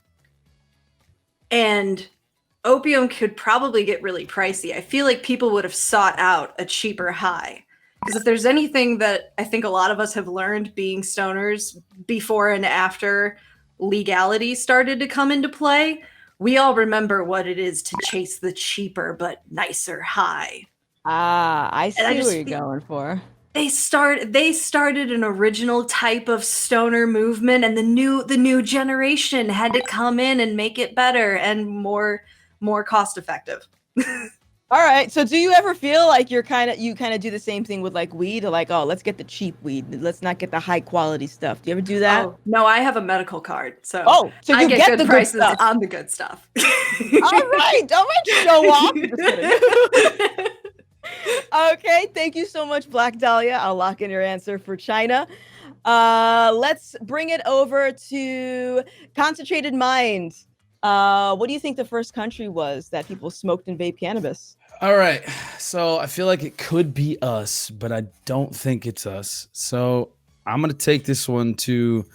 [SPEAKER 4] and opium could probably get really pricey. I feel like people would have sought out a cheaper high. Because if there's anything that I think a lot of us have learned being stoners before and after legality started to come into play, we all remember what it is to chase the cheaper but nicer high.
[SPEAKER 9] I see
[SPEAKER 4] And I
[SPEAKER 9] what
[SPEAKER 4] just
[SPEAKER 9] you're going for.
[SPEAKER 4] they started an original type of stoner movement, and the new generation had to come in and make it better and more cost effective.
[SPEAKER 9] All right. So do you ever feel like you kind of do the same thing with like weed? Or like, oh, let's get the cheap weed. Let's not get the high quality stuff. Do you ever do that?
[SPEAKER 4] Oh, no, I have a medical card, so
[SPEAKER 9] so
[SPEAKER 4] I
[SPEAKER 9] you
[SPEAKER 4] get
[SPEAKER 9] the
[SPEAKER 4] good prices
[SPEAKER 9] stuff.
[SPEAKER 4] on the good stuff.
[SPEAKER 9] All right, show off. Just kidding. Okay, thank you so much, Black Dahlia. I'll lock in your answer for China. Let's bring it over to Concentrated Mind. What do you think the first country was that people smoked and vaped cannabis?
[SPEAKER 6] All right. So I feel like it could be us, but I don't think it's us. So I'm gonna take this one to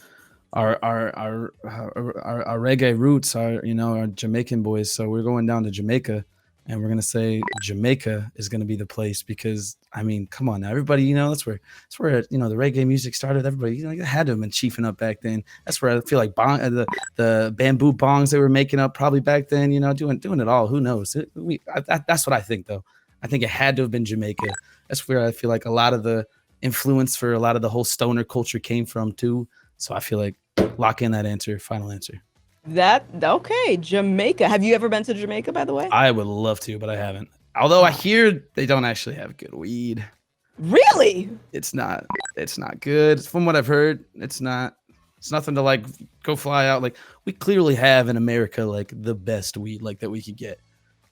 [SPEAKER 6] our reggae roots, our Jamaican boys. So we're going down to Jamaica, and we're gonna say Jamaica is gonna be the place because I mean, come on now, everybody, that's where the reggae music started. Everybody, it had to have been chiefing up back then. That's where I feel like the bamboo bongs they were making up probably back then. Doing it all. Who knows? That's what I think though. I think it had to have been Jamaica. That's where I feel like a lot of the influence for a lot of the whole stoner culture came from too. So I feel like lock in that answer. Final answer.
[SPEAKER 9] Okay, Jamaica. Have you ever been to Jamaica, by the way?
[SPEAKER 6] I would love to, but I haven't. Although I hear they don't actually have good weed.
[SPEAKER 9] Really?
[SPEAKER 6] It's not good. From what I've heard, it's nothing to like go fly out. Like we clearly have in America like the best weed like that we could get.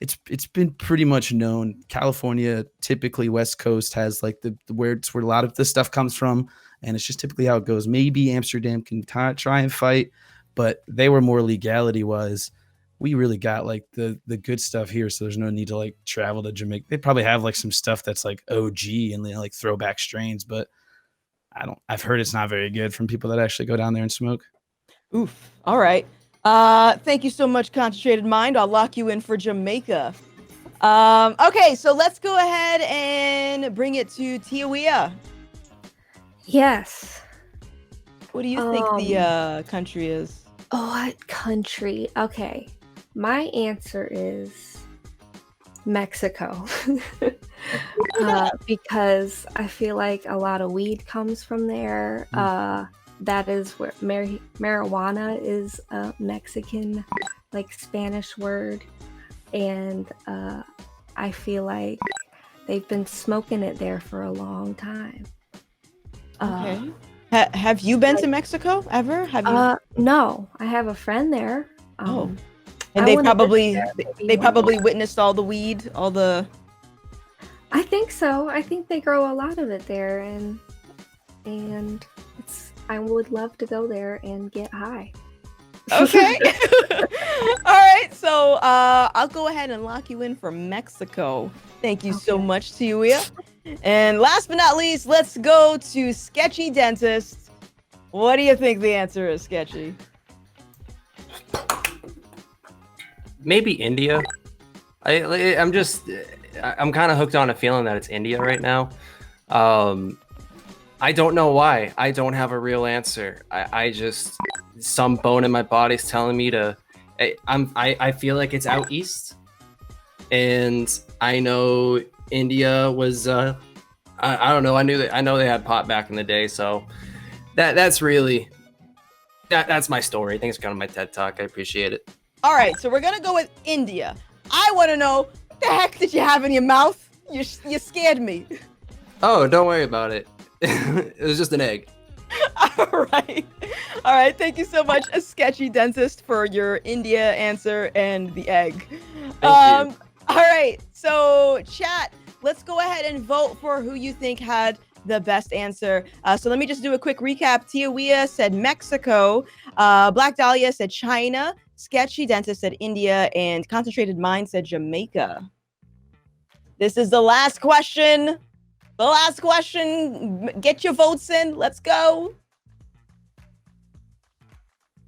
[SPEAKER 6] It's been pretty much known. California, typically West Coast has like the where it's where a lot of this stuff comes from, and it's just typically how it goes. Maybe Amsterdam can try and fight, but they were more legality wise. We really got like the good stuff here, so there's no need to like travel to Jamaica. They probably have like some stuff that's like OG and like throwback strains, but I've heard it's not very good from people that actually go down there and smoke.
[SPEAKER 9] Oof. All right. Thank you so much, Concentrated Mind. I'll lock you in for Jamaica. Okay, so let's go ahead and bring it to Tiawia.
[SPEAKER 2] Yes.
[SPEAKER 9] What do you think the country is?
[SPEAKER 2] What country? Okay. My answer is Mexico. Because I feel like a lot of weed comes from there. That is where marijuana is a Mexican, like Spanish word. And I feel like they've been smoking it there for a long time.
[SPEAKER 9] Okay. Have you been to Mexico ever? Have you?
[SPEAKER 2] No, I have a friend there.
[SPEAKER 9] And they probably witnessed all the weed, all the.
[SPEAKER 2] I think so. I think they grow a lot of it there, and I would love to go there and get high.
[SPEAKER 9] Okay. All right. So I'll go ahead and lock you in for Mexico. Thank you so much, Tiawia. And last but not least, let's go to Sketchy Dentist. What do you think the answer is, Sketchy?
[SPEAKER 5] Maybe India. I'm kind of hooked on a feeling that it's India right now. I don't know why. I don't have a real answer. I just some bone in my body's telling me to. I feel like it's out east, and I know India was. I don't know. I know they had pot back in the day, so that's really that's my story. Thanks for coming to my TED Talk. I appreciate it.
[SPEAKER 9] All right, so we're gonna go with India. I want to know what the heck did you have in your mouth? You scared me.
[SPEAKER 5] Oh, don't worry about it. It was just an egg.
[SPEAKER 9] All right. Thank you so much, a Sketchy Dentist, for your India answer and the egg.
[SPEAKER 5] Thank you.
[SPEAKER 9] All right, so chat, let's go ahead and vote for who you think had the best answer. So let me just do a quick recap. Tiawia said Mexico. Black Dahlia said China. Sketchy Dentist said India, and Concentrated Mind said Jamaica. This is the last question. The last question. Get your votes in. Let's go.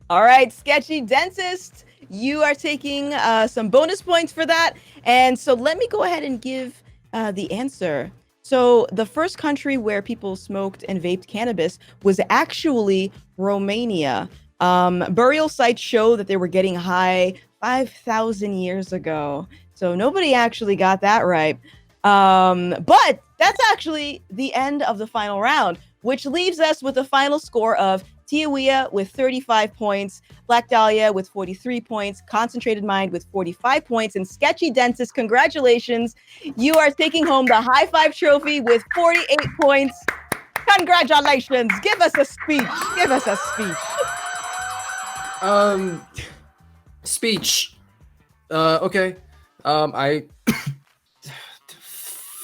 [SPEAKER 9] All right, Sketchy Dentist, you are taking some bonus points for that. And so let me go ahead and give the answer. So the first country where people smoked and vaped cannabis was actually Romania. Burial sites show that they were getting high 5,000 years ago. So nobody actually got that right. But that's actually the end of the final round, which leaves us with a final score of Tiawia with 35 points, Black Dahlia with 43 points, Concentrated Mind with 45 points, and Sketchy Dentist, congratulations. You are taking home the High5 trophy with 48 points. Congratulations. Give us a speech. Give us a speech.
[SPEAKER 5] Speech. Okay.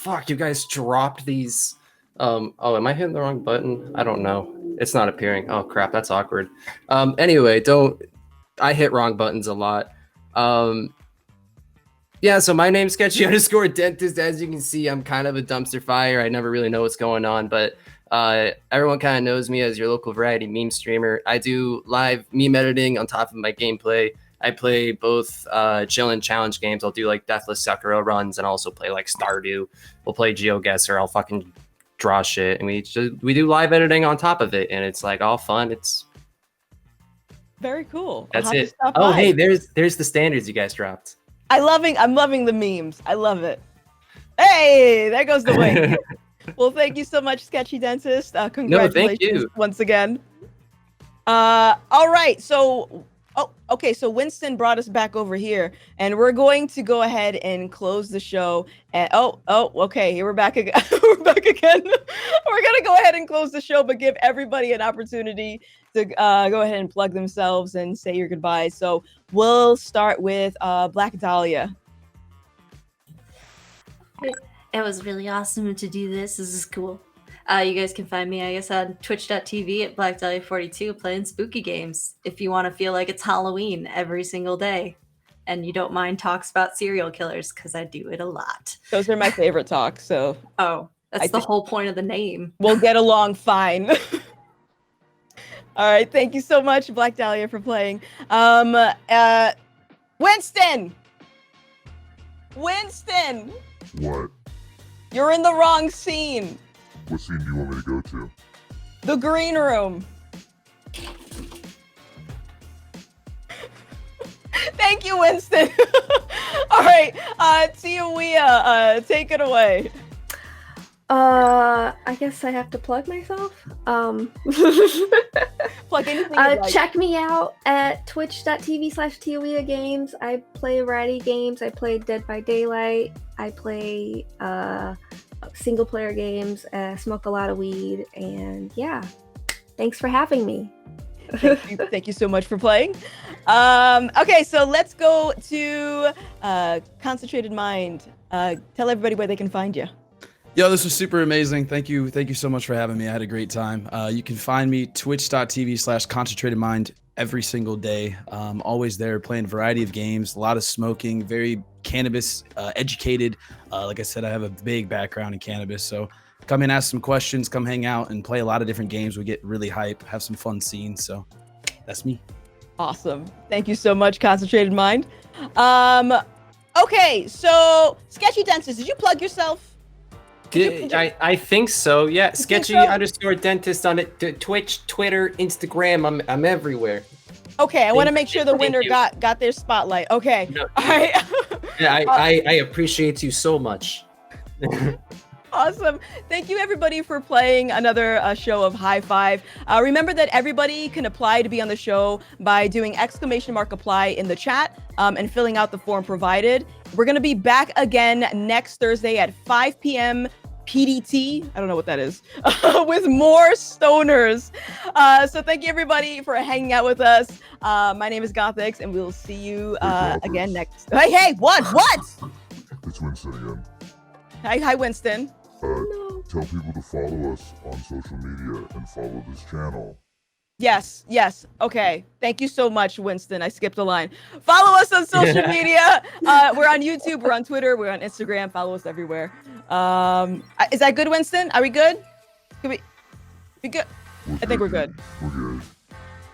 [SPEAKER 5] Fuck, you guys dropped these. Oh, am I hitting the wrong button? I don't know. It's not appearing. Oh crap, that's awkward. Anyway, I hit wrong buttons a lot. Yeah, so my name's Sketchy _ Dentist. As you can see, I'm kind of a dumpster fire. I never really know what's going on, but everyone kind of knows me as your local variety meme streamer. I do live meme editing on top of my gameplay. I play both chill and challenge games. I'll do like Deathless Sekiro runs and also play like Stardew. We'll play GeoGuessr. I'll fucking draw shit, and we do live editing on top of it, and it's like all fun. It's
[SPEAKER 9] very cool.
[SPEAKER 5] That's it. Oh, hey, there's the standards you guys dropped.
[SPEAKER 9] I'm loving the memes. I love it. Hey, there goes the wing. Well, thank you so much, Sketchy Dentist. Congratulations once again. All right, so okay, so Winston brought us back over here, and we're going to go ahead and close the show. And okay, here we're back again. We're back again. We're gonna go ahead and close the show, but give everybody an opportunity to go ahead and plug themselves and say your goodbyes. So we'll start with Black Dahlia.
[SPEAKER 10] It was really awesome to do this. This is cool. You guys can find me, I guess, on twitch.tv at Black Dahlia 42 playing spooky games if you want to feel like it's Halloween every single day and you don't mind talks about serial killers, because I do it a lot.
[SPEAKER 9] Those are my favorite talks. So
[SPEAKER 10] that's the whole point of the name.
[SPEAKER 9] We'll get along fine. All right, thank you so much, Black Dahlia, for playing. Winston!
[SPEAKER 8] What?
[SPEAKER 9] You're in the wrong scene.
[SPEAKER 8] What scene do you want me to go to?
[SPEAKER 9] The green room. Thank you, Winston. All right, Tiawia, take it away.
[SPEAKER 2] I guess I have to plug myself.
[SPEAKER 9] Plug anything you like.
[SPEAKER 2] Check me out at twitch.tv/Tiawia Games. I play variety games. I play Dead by Daylight. I play single player games, smoke a lot of weed, and yeah, thanks for having me.
[SPEAKER 9] Thank you so much for playing. Okay, so let's go to Concentrated Mind. Tell everybody where they can find you.
[SPEAKER 6] Yo, this was super amazing. Thank you so much for having me. I had a great time. You can find me twitch.tv/concentratedmind every single day. Always there playing a variety of games, a lot of smoking, very cannabis educated. Like I said, I have a big background in cannabis, so come and ask some questions, come hang out and play a lot of different games. We get really hype, have some fun scenes. So that's me.
[SPEAKER 9] Awesome. Thank you so much, Concentrated Mind. Okay, so Sketchy Dentist, did you plug yourself?
[SPEAKER 5] I think so. Yeah, Sketchy _ Dentist on it. Twitch, Twitter, Instagram. I'm everywhere.
[SPEAKER 9] Okay, I want to make sure the winner got their spotlight. Okay.
[SPEAKER 5] No,
[SPEAKER 9] all right.
[SPEAKER 5] Yeah, I appreciate you so much.
[SPEAKER 9] Awesome. Thank you, everybody, for playing another show of High5. Remember that everybody can apply to be on the show by doing !apply in the chat and filling out the form provided. We're going to be back again next Thursday at 5 p.m. PDT. I don't know what that is. With more stoners. So thank you, everybody, for hanging out with us. My name is Gothix, and we'll see you again next. Hey, what?
[SPEAKER 8] It's Winston again.
[SPEAKER 9] Hi, Winston.
[SPEAKER 8] Tell people to follow us on social media and follow this channel.
[SPEAKER 9] Yes. Okay. Thank you so much, Winston. I skipped a line. Follow us on social media. We're on YouTube. We're on Twitter. We're on Instagram. Follow us everywhere. Is that good, Winston? Are we good? Can we good? I think we're good.
[SPEAKER 8] We're good.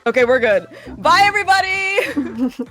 [SPEAKER 9] Okay, we're good. Bye, everybody.